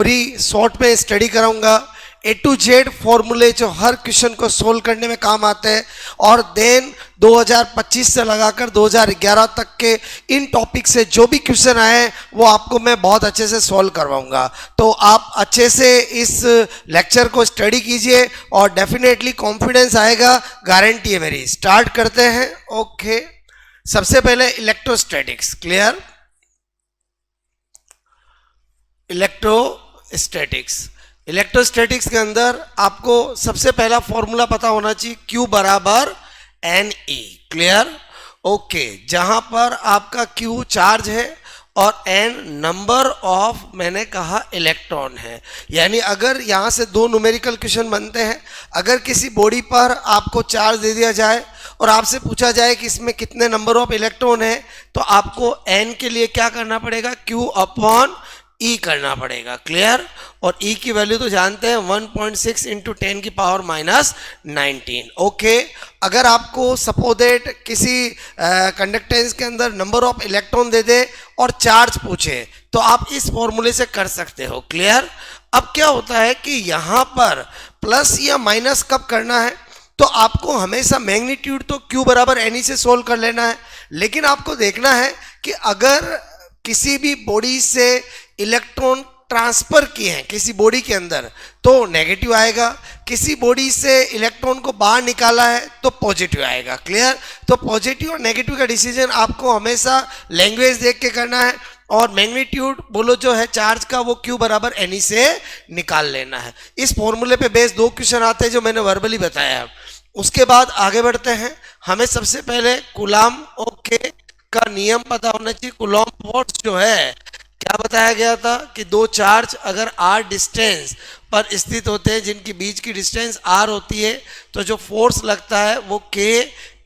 पूरी शॉर्ट में स्टडी कराऊंगा। ए टू जेड फॉर्मूले जो हर क्वेश्चन को सोल्व करने में काम आते हैं, और देन 2025 से लगाकर 2011 तक के इन टॉपिक से जो भी क्वेश्चन आए वो आपको मैं बहुत अच्छे से सॉल्व करवाऊंगा। तो आप अच्छे से इस लेक्चर को स्टडी कीजिए और डेफिनेटली कॉन्फिडेंस आएगा, गारंटी है मेरी। स्टार्ट करते हैं। ओके, सबसे पहले इलेक्ट्रोस्टैटिक्स। क्लियर? इलेक्ट्रोस्टैटिक्स के अंदर आपको सबसे पहला फॉर्मूला पता होना चाहिए, Q बराबर NE। क्लियर? ओके, जहां पर आपका Q चार्ज है और N नंबर ऑफ, मैंने कहा, इलेक्ट्रॉन है। यानी अगर यहां से दो न्यूमेरिकल क्वेश्चन बनते हैं, अगर किसी बॉडी पर आपको चार्ज दे दिया जाए और आपसे पूछा जाए कि इसमें कितने नंबर ऑफ इलेक्ट्रॉन है, तो आपको N के लिए क्या करना पड़ेगा? Q अपॉन E करना पड़ेगा। क्लियर? और E की वैल्यू तो जानते हैं, 1.6 इंटू 10 की पावर माइनस 19। ओके, अगर आपको सपोजेट किसी कंडक्टेंस के अंदर नंबर ऑफ इलेक्ट्रॉन दे दे और चार्ज पूछे, तो आप इस फॉर्मूले से कर सकते हो। क्लियर? अब क्या होता है कि यहाँ पर प्लस या माइनस कब करना है, तो आपको हमेशा मैग्नीट्यूड तो Q बराबर NE से सोल्व कर लेना है, लेकिन आपको देखना है कि अगर किसी भी बॉडी से इलेक्ट्रॉन ट्रांसफर किए हैं किसी बॉडी के अंदर, तो नेगेटिव आएगा। किसी बॉडी से इलेक्ट्रॉन को बाहर निकाला है तो पॉजिटिव आएगा। क्लियर? तो पॉजिटिव और नेगेटिव का डिसीजन आपको हमेशा लैंग्वेज देख के करना है, और मैग्नीट्यूड बोलो जो है चार्ज का, वो Q बराबर NE से निकाल लेना है। इस फॉर्मूले पे बेस दो क्वेश्चन आते हैं जो मैंने वर्बली बताया। उसके बाद आगे बढ़ते हैं। हमें सबसे पहले कूलॉम का नियम पता होना चाहिए। कूलॉम फोर्स जो है, क्या बताया गया था कि दो चार्ज अगर r डिस्टेंस पर स्थित होते हैं, जिनकी बीच की डिस्टेंस r होती है, तो जो फोर्स लगता है वो K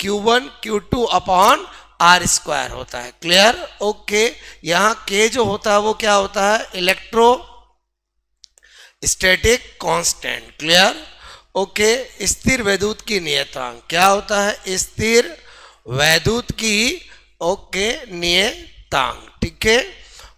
Q1 Q2 upon R square होता है। क्लियर? ओके, यहाँ K जो होता है वो क्या होता है? Electro static constant. Clear? Okay, स्थिर वैद्युत की नियतांक क्या होता है? स्थिर वैद्युत की नियतांक। ठीक है?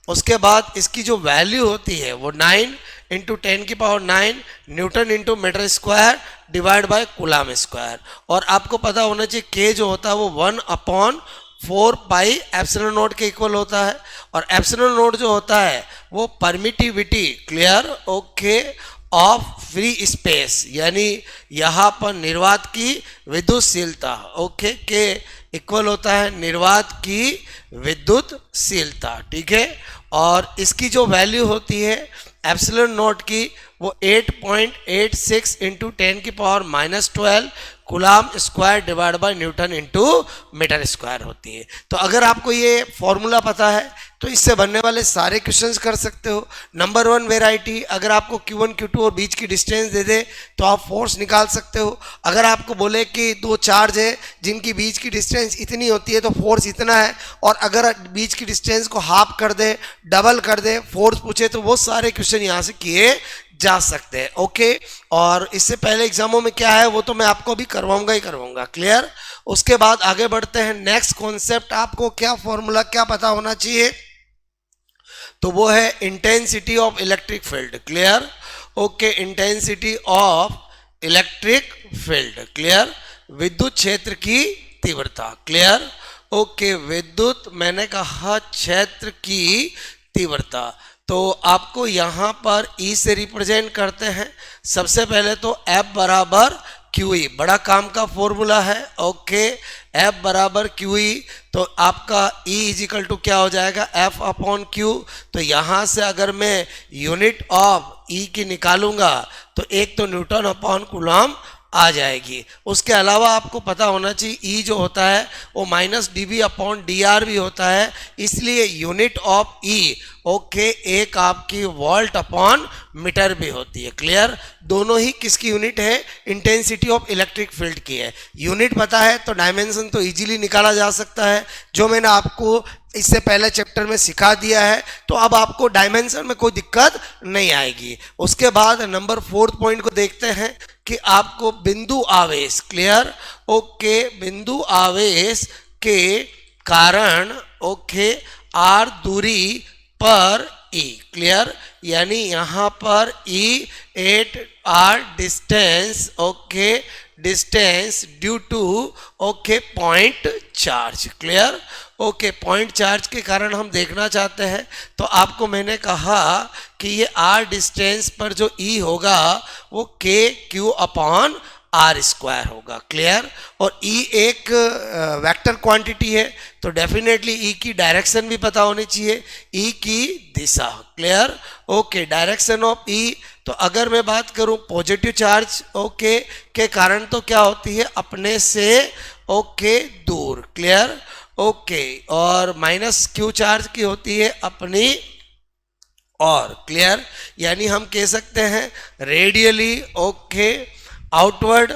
उसके बाद इसकी जो वैल्यू होती है वो 9 इंटू 10 की power 9 newton into metre square divide by coulomb square. और आपको पता होना चाहिए K जो होता है वो 1 अपॉन 4 पाई एप्सिलॉन नॉट के इक्वल होता है, और एप्सिलॉन नॉट जो होता है वो permittivity, clear, okay, of free space, यानी यहाँ पर निर्वात की विद्युतशीलता, ओके, के इक्वल होता है निर्वात की विद्युतशीलता। ठीक है? और इसकी जो वैल्यू होती है एप्सिलॉन नॉट की, वो 8.86 इंटू 10 की power minus 12 coulomb square divide by newton into metre square होती है। तो अगर आपको ये फॉर्मूला पता है तो इससे बनने वाले सारे क्वेश्चंस कर सकते हो। नंबर 1 वेराइटी, अगर आपको Q1 Q2 और बीच की डिस्टेंस दे दे तो आप फोर्स निकाल सकते हो। अगर आपको बोले कि दो चार्ज है जिनकी बीच की डिस्टेंस इतनी होती है तो फोर्स इतना है, और अगर बीच की डिस्टेंस को हाफ कर दे, डबल कर दे, फोर्स पूछे, तो वो सारे क्वेश्चन यहाँ से किए जा सकते हैं। ओके, और इससे पहले एग्जामों में क्या है वो तो मैं आपको भी करवाऊंगा ही करवाऊंगा। क्लियर? उसके बाद आगे बढ़ते हैं। नेक्स्ट कॉन्सेप्ट, आपको क्या फॉर्मूला क्या पता होना चाहिए, तो वो है intensity of electric field. Clear? Okay, intensity of electric field. Clear? विद्युत क्षेत्र की तीव्रता। क्लियर? ओके, विद्युत, मैंने कहा क्षेत्र की तीव्रता। तो आपको यहाँ पर E से रिप्रेजेंट करते हैं। सबसे पहले तो F बराबर QE, बड़ा काम का फॉर्मूला है। ओके, F बराबर QE, तो आपका E इजिकल टू क्या हो जाएगा? F upon Q। तो यहाँ से अगर मैं यूनिट ऑफ E की निकालूंगा तो एक तो न्यूटन अपॉन कूलॉम आ जाएगी। उसके अलावा आपको पता होना चाहिए E जो होता है वो माइनस dB अपॉन dr भी होता है, इसलिए यूनिट ऑफ E, ओके, एक आपकी वोल्ट अपॉन मीटर भी होती है। क्लियर? दोनों ही किसकी यूनिट है? इंटेंसिटी ऑफ इलेक्ट्रिक फील्ड की है। यूनिट पता है तो डायमेंशन तो इजीली निकाला जा सकता है, जो मैंने आपको इससे पहले चैप्टर में सिखा दिया है, तो अब आपको डायमेंशन में कोई दिक्कत नहीं आएगी। उसके बाद नंबर 4 पॉइंट को देखते हैं कि आपको बिंदु आवेश, क्लियर, ओके, बिंदु आवेश के कारण, ओके, r दूरी पर E, क्लियर। यानी यहाँ पर E at R distance, okay, distance due to, okay, point charge, clear. Okay, point charge के कारण हम देखना चाहते हैं, तो आपको मैंने कहा कि ये आर डिस्टेंस पर जो E होगा वो के क्यू अपॉन आर स्क्वायर होगा, क्लियर। और E एक वेक्टर क्वांटिटी है, तो डेफिनेटली E की डायरेक्शन भी पता होनी चाहिए, E की दिशा, clear. Okay, direction of E, तो अगर मैं बात करूं पॉजिटिव चार्ज, ओके, के कारण तो क्या होती है, अपने से, ओके, दूर, क्लियर। ओके, और माइनस क्यू चार्ज की होती है अपनी और, क्लियर। यानी हम कह सकते हैं रेडियली, ओके, आउटवर्ड,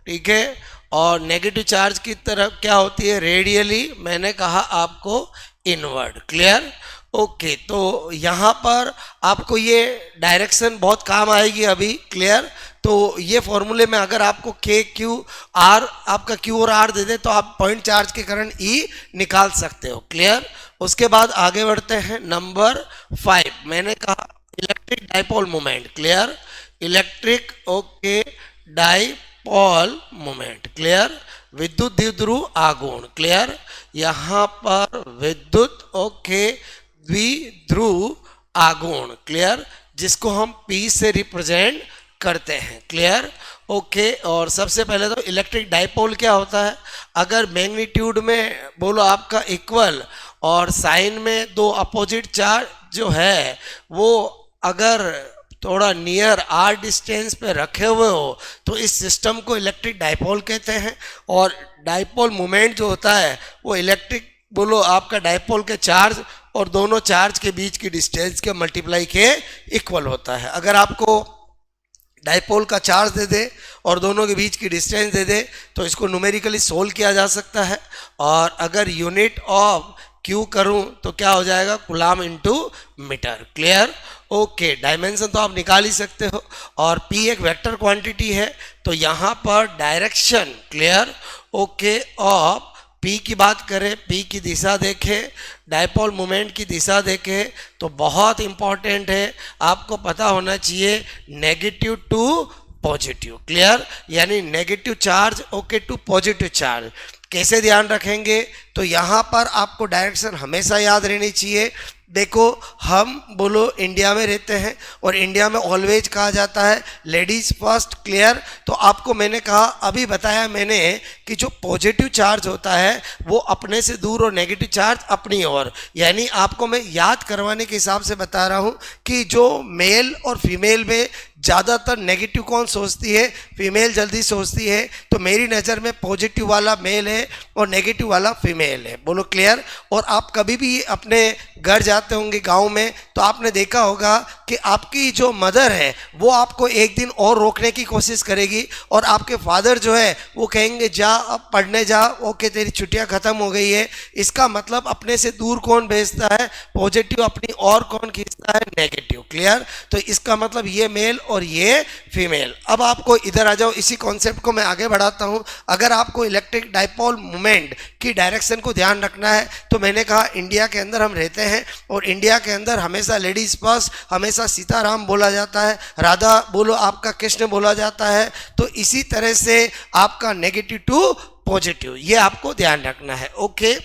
ठीक है। और नेगेटिव चार्ज की तरफ क्या होती है, रेडियली, मैंने कहा आपको इनवर्ड, क्लियर। ओके, तो यहाँ पर आपको ये डायरेक्शन बहुत काम आएगी अभी, क्लियर। तो ये फॉर्मूले में अगर आपको के क्यू आर, आपका क्यू और आर दे दे तो आप पॉइंट चार्ज के कारण ई निकाल सकते हो, क्लियर। उसके बाद आगे बढ़ते हैं नंबर 5, मैंने कहा electric dipole moment, clear. Electric, okay, dipole moment, clear. विद्युत द्विध्रुव आघूर्ण, क्लियर। यहाँ पर विद्युत, ओके, द्विध्रुव आघूर्ण, क्लियर, जिसको हम P से रिप्रेजेंट करते हैं, क्लियर। ओके, और सबसे पहले तो इलेक्ट्रिक डाइपोल क्या होता है, अगर मैग्नीट्यूड में बोलो आपका इक्वल और साइन में दो अपोजिट चार्ज जो है वो अगर थोड़ा नियर आर डिस्टेंस पे रखे हुए हो तो इस सिस्टम को इलेक्ट्रिक डाइपोल कहते हैं। और डाइपोल मोमेंट जो होता है वो इलेक्ट्रिक बोलो आपका डाइपोल के चार्ज और दोनों चार्ज के बीच की डिस्टेंस के मल्टीप्लाई के इक्वल होता है। अगर आपको डाइपोल का चार्ज दे दे और दोनों के बीच की डिस्टेंस दे दे तो इसको न्यूमेरिकली सोल्व किया जा सकता है। और अगर यूनिट ऑफ क्यू करूं तो क्या हो जाएगा, coulomb into metre, clear. Okay, dimension तो आप निकाल ही सकते हो। और P एक वेक्टर क्वांटिटी है, तो यहाँ पर direction, clear, okay, of P की बात करें, P की दिशा देखें, डाइपोल मोमेंट की दिशा देखें तो बहुत इंपॉर्टेंट है, आपको पता होना चाहिए नेगेटिव टू पॉजिटिव, क्लियर। यानी negative charge, okay, to positive charge कैसे ध्यान रखेंगे, तो यहाँ पर आपको डायरेक्शन हमेशा याद रहनी चाहिए। देखो हम बोलो इंडिया में रहते हैं और इंडिया में ऑलवेज कहा जाता है लेडीज फर्स्ट, क्लियर। तो आपको मैंने कहा, अभी बताया मैंने कि जो पॉजिटिव चार्ज होता है वो अपने से दूर और नेगेटिव चार्ज अपनी ओर। यानी आपको मैं याद करवाने के हिसाब से बता रहा हूँ कि जो मेल और फीमेल में ज़्यादातर नेगेटिव कौन सोचती है, फीमेल जल्दी सोचती है। तो मेरी नज़र में पॉजिटिव वाला मेल है और नेगेटिव वाला फीमेल है, बोलो क्लियर। और आप कभी भी अपने घर जाते होंगे गांव में तो आपने देखा होगा कि आपकी जो मदर है वो आपको एक दिन और रोकने की कोशिश करेगी और आपके फादर जो है वो कहेंगे जा अब पढ़ने जा, ओके तेरी छुट्टियां ख़त्म हो गई है। इसका मतलब अपने से दूर कौन भेजता है, पॉजिटिव, अपनी और कौन खींचता है, नेगेटिव, क्लियर। तो इसका मतलब ये मेल और ये फीमेल। अब आपको इधर आ जाओ, इसी कॉन्सेप्ट को मैं आगे बढ़ाता हूँ। अगर आपको इलेक्ट्रिक डाइपोल मोमेंट की डायरेक्शन को ध्यान रखना है तो मैंने कहा इंडिया के अंदर हम रहते हैं और इंडिया के अंदर हमेशा लेडीज फर्स्ट, हमेशा सीताराम बोला जाता है, राधा बोलो आपका कृष्ण बोला जाता है। तो इसी तरह से आपका नेगेटिव टू पॉजिटिव ये आपको ध्यान रखना है, ओके।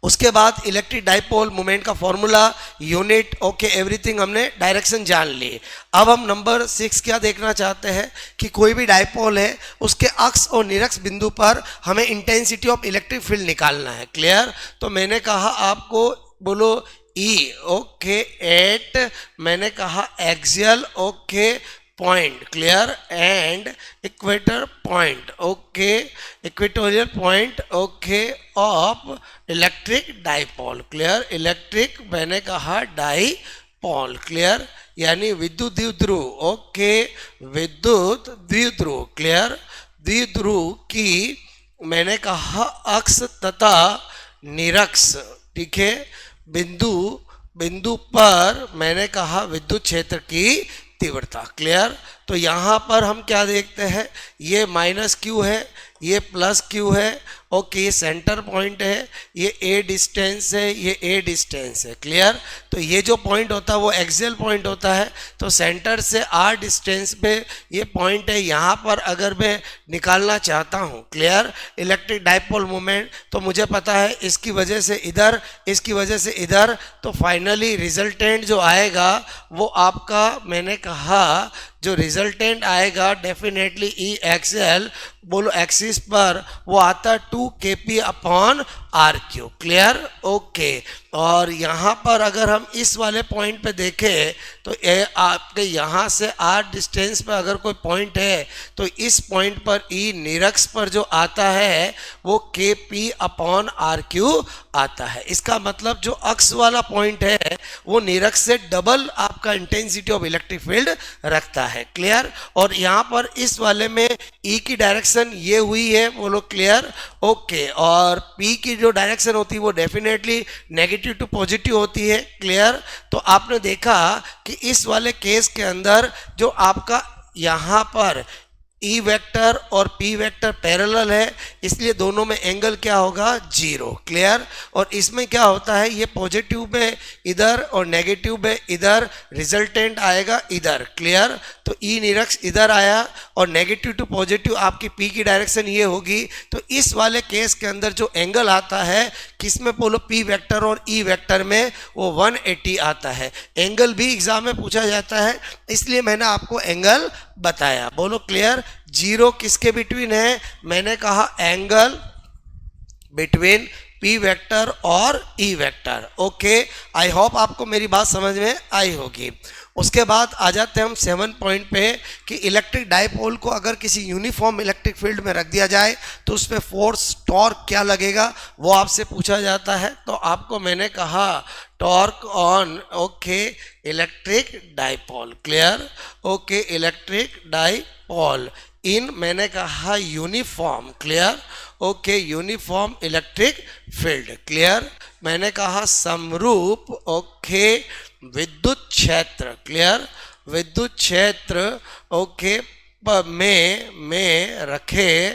उसके बाद इलेक्ट्रिक डाइपोल मोमेंट का फॉर्मूला, यूनिट, ओके, एवरीथिंग हमने डायरेक्शन जान ली। अब हम नंबर 6 क्या देखना चाहते हैं कि कोई भी डाइपोल है उसके अक्ष और निरक्ष बिंदु पर हमें इंटेंसिटी ऑफ इलेक्ट्रिक फील्ड निकालना है, क्लियर। तो मैंने कहा आपको बोलो E, ओके, एट मैंने कहा axial, okay, point, clear, and equator point, okay, equatorial point, okay, of electric dipole, clear. Electric मैंने कहा डाइपोल, क्लियर, यानी विद्युत द्विध्रुव, ओके, विद्युत द्विध्रुव, क्लियर। द्विध्रुव की मैंने कहा अक्ष तथा निरक्ष, ठीक है, बिंदु पर मैंने कहा विद्युत क्षेत्र की तीव्रता, क्लियर। तो यहाँ पर हम क्या देखते हैं, ये माइनस क्यू है, ये प्लस क्यू है, ओके, ये सेंटर पॉइंट है, ये ए डिस्टेंस है, ये ए डिस्टेंस है, क्लियर। तो ये जो पॉइंट होता है वो एक्सियल पॉइंट होता है, तो सेंटर से आर डिस्टेंस पे ये पॉइंट है। यहाँ पर अगर मैं निकालना चाहता हूँ, क्लियर, इलेक्ट्रिक डाइपोल मोमेंट, तो मुझे पता है इसकी वजह से इधर, इसकी वजह से इधर, तो फाइनली रिजल्टेंट जो आएगा वो आपका, मैंने कहा जो रिजल्टेंट आएगा डेफिनेटली ई एक्सएल, बोलो एक्सिस पर, वो आता 2kp upon R Q, clear, okay. और यहाँ पर अगर हम इस वाले पॉइंट पे देखें तो ये आपके यहाँ से आर डिस्टेंस पर अगर कोई पॉइंट है तो इस पॉइंट पर ई निरक्ष पर जो आता है वो kp अपॉन आर क्यू आता है। इसका मतलब जो अक्ष वाला पॉइंट है वो निरक्ष से डबल आपका इंटेंसिटी ऑफ इलेक्ट्रिक फील्ड रखता है, क्लियर। और यहाँ पर इस वाले में ई की डायरेक्शन ये हुई है, बोलो क्लियर, ओके। और पी की जो डायरेक्शन होती है वो डेफिनेटली नेगेटिव टू पॉजिटिव होती है, क्लियर। तो आपने देखा कि इस वाले केस के अंदर जो आपका यहाँ पर ई वेक्टर और पी वेक्टर पैरेलल है, इसलिए दोनों में एंगल क्या होगा, 0, क्लियर। और इसमें क्या होता है, ये पॉजिटिव में इधर और नेगेटिव में इधर, रिजल्टेंट आएगा इधर, क्लियर। तो ई निरक्ष इधर आया और नेगेटिव टू पॉजिटिव आपकी पी की डायरेक्शन ये होगी। तो इस वाले केस के अंदर जो एंगल आता है किसमें, बोलो पी वेक्टर और ई वेक्टर में, वो 180 आता है। एंगल भी एग्जाम में पूछा जाता है, इसलिए मैंने आपको एंगल बताया, बोलो क्लियर। 0 किसके बिटवीन है, मैंने कहा एंगल बिटवीन पी वेक्टर और E vector, okay. I hope आपको मेरी बात समझ में आई होगी। उसके बाद आ जाते हैं हम 7 पॉइंट पे कि इलेक्ट्रिक डाइपोल को अगर किसी यूनिफॉर्म इलेक्ट्रिक फील्ड में रख दिया जाए तो उस पर फोर्स टॉर्क क्या लगेगा, वो आपसे पूछा जाता है। तो आपको मैंने कहा torque on, okay, electric dipole, clear, okay, electric dipole इन, मैंने कहा uniform, clear, okay, uniform electric field, clear. मैंने कहा समरूप, ओके, विद्युत क्षेत्र, क्लियर, विद्युत क्षेत्र, ओके, में रखे,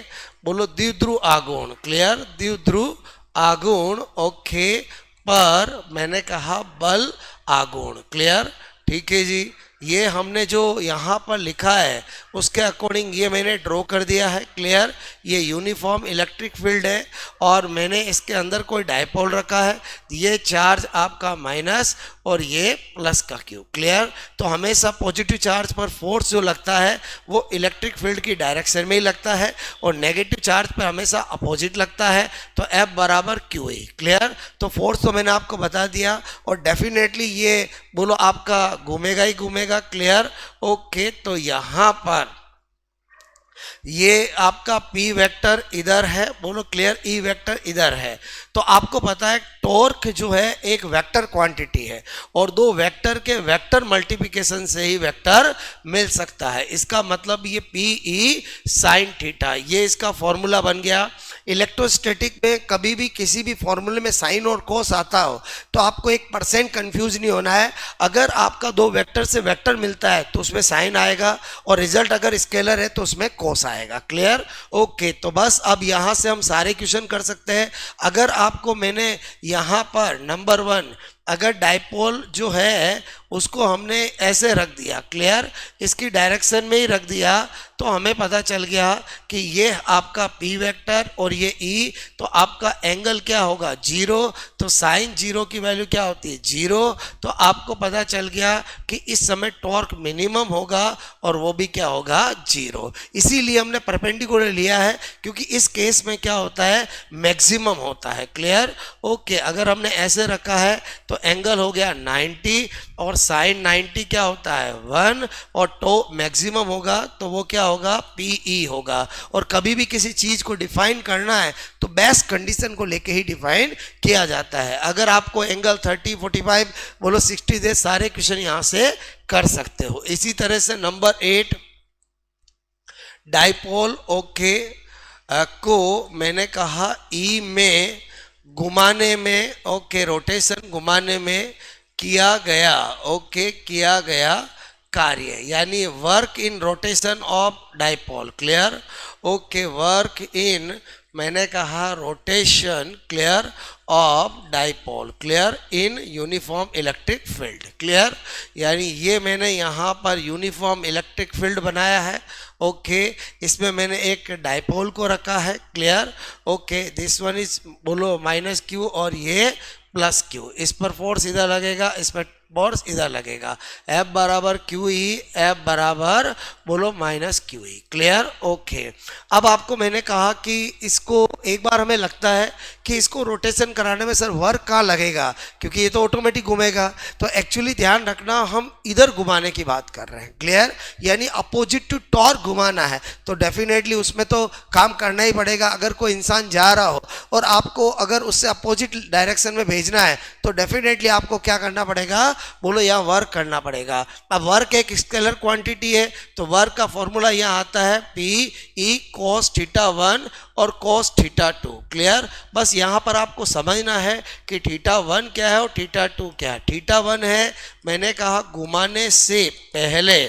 बोलो द्विध्रुव आघूर्ण, क्लियर, द्विध्रुव आघूर्ण, ओके, पर मैंने कहा बल आघूर्ण, क्लियर, ठीक है जी। ये हमने जो यहाँ पर लिखा है उसके अकॉर्डिंग ये मैंने ड्रॉ कर दिया है, क्लियर। ये यूनिफॉर्म इलेक्ट्रिक फील्ड है और मैंने इसके अंदर कोई डाइपोल रखा है, ये चार्ज आपका माइनस और ये प्लस का क्यू, क्लियर। तो हमेशा पॉजिटिव चार्ज पर फोर्स जो लगता है वो इलेक्ट्रिक फील्ड की डायरेक्शन में ही लगता है और नेगेटिव चार्ज पर हमेशा अपोजिट लगता है, तो F बराबर क्यू ए, क्लियर। तो फोर्स तो मैंने आपको बता दिया और डेफिनेटली ये बोलो आपका घूमेगा ही घूमेगा, क्लियर, ओके। तो यहाँ पर ये आपका P वेक्टर इधर है, बोलो क्लियर, E वेक्टर इधर है। तो आपको पता है टॉर्क जो है एक वेक्टर क्वांटिटी है और दो वेक्टर के वेक्टर मल्टीप्लिकेशन से ही वेक्टर मिल सकता है। इसका मतलब ये PE साइन थीटा, ये इसका फॉर्मूला बन गया। इलेक्ट्रोस्टैटिक में कभी भी किसी भी फॉर्मूले में साइन और कोस आता हो तो आपको 1% कंफ्यूज नहीं होना है। अगर आपका दो वेक्टर से वेक्टर मिलता है तो उसमें साइन आएगा और रिजल्ट अगर स्केलर है तो उसमें कोस आएगा, क्लियर, ओके। तो बस अब यहाँ से हम सारे क्वेश्चन कर सकते हैं। अगर आपको मैंने यहाँ पर नंबर 1 अगर डाइपोल जो है उसको हमने ऐसे रख दिया, क्लियर, इसकी डायरेक्शन में ही रख दिया, तो हमें पता चल गया कि ये आपका P वेक्टर और ये E, तो आपका एंगल क्या होगा, 0। तो साइन 0 की वैल्यू क्या होती है, 0। तो आपको पता चल गया कि इस समय टॉर्क मिनिमम होगा और वो भी क्या होगा, 0। इसीलिए हमने परपेंडिकुलर लिया है क्योंकि इस केस में क्या होता है, मैक्सिमम होता है, क्लियर, ओके। अगर हमने ऐसे रखा है तो एंगल हो गया 90 और साइन 90 क्या होता है 1 और टो मैक्सिमम होगा तो वो क्या होगा, PE होगा। और कभी भी किसी चीज को डिफाइन करना है तो बेस्ट कंडीशन को लेके ही डिफाइन किया जाता है। अगर आपको एंगल 30, 45, बोलो 60 दे, सारे क्वेश्चन यहां से कर सकते हो। इसी तरह से नंबर 8 डाइपोल, ओके, को मैंने कहा E में घुमाने में, ओके, रोटेशन घुमाने में किया गया, ओके, किया गया कार्य, यानी work in rotation of dipole, clear, okay work in मैंने कहा rotation clear of dipole clear in uniform electric field clear, यानी ये मैंने यहाँ पर यूनिफॉर्म इलेक्ट्रिक फील्ड बनाया है। ओके इसमें मैंने एक डाइपोल को रखा है clear. Okay this one is बोलो माइनस क्यू और ये प्लस क्यू, इस पर फोर्स इधर लगेगा, इस पर फोर्स इधर लगेगा, F बराबर क्यू ई, F बराबर बोलो minus Q E clear. Okay अब आपको मैंने कहा कि इसको एक बार हमें लगता है कि इसको रोटेशन कराने में सर वर्क कहाँ लगेगा, क्योंकि ये तो ऑटोमेटिक घूमेगा, तो एक्चुअली ध्यान रखना हम इधर घुमाने की बात कर रहे हैं क्लियर, यानी अपोजिट टू टॉर्क घुमाना है, तो डेफिनेटली उसमें तो काम करना ही पड़ेगा। अगर कोई इंसान जा रहा हो और आपको अगर उससे अपोजिट डायरेक्शन में भेजना है तो डेफिनेटली आपको क्या करना पड़ेगा, बोलो यहाँ वर्क करना पड़ेगा। अब वर्क एक स्केलर क्वांटिटी है, तो वर्क का फॉर्मूला यहाँ आता है पी ई कॉस थीटा 1 और कॉस थीटा 2 क्लियर। बस यहाँ पर आपको समझना है कि थीटा 1 क्या है और थीटा 2 क्या है। थीटा 1 है मैंने कहा घुमाने से पहले,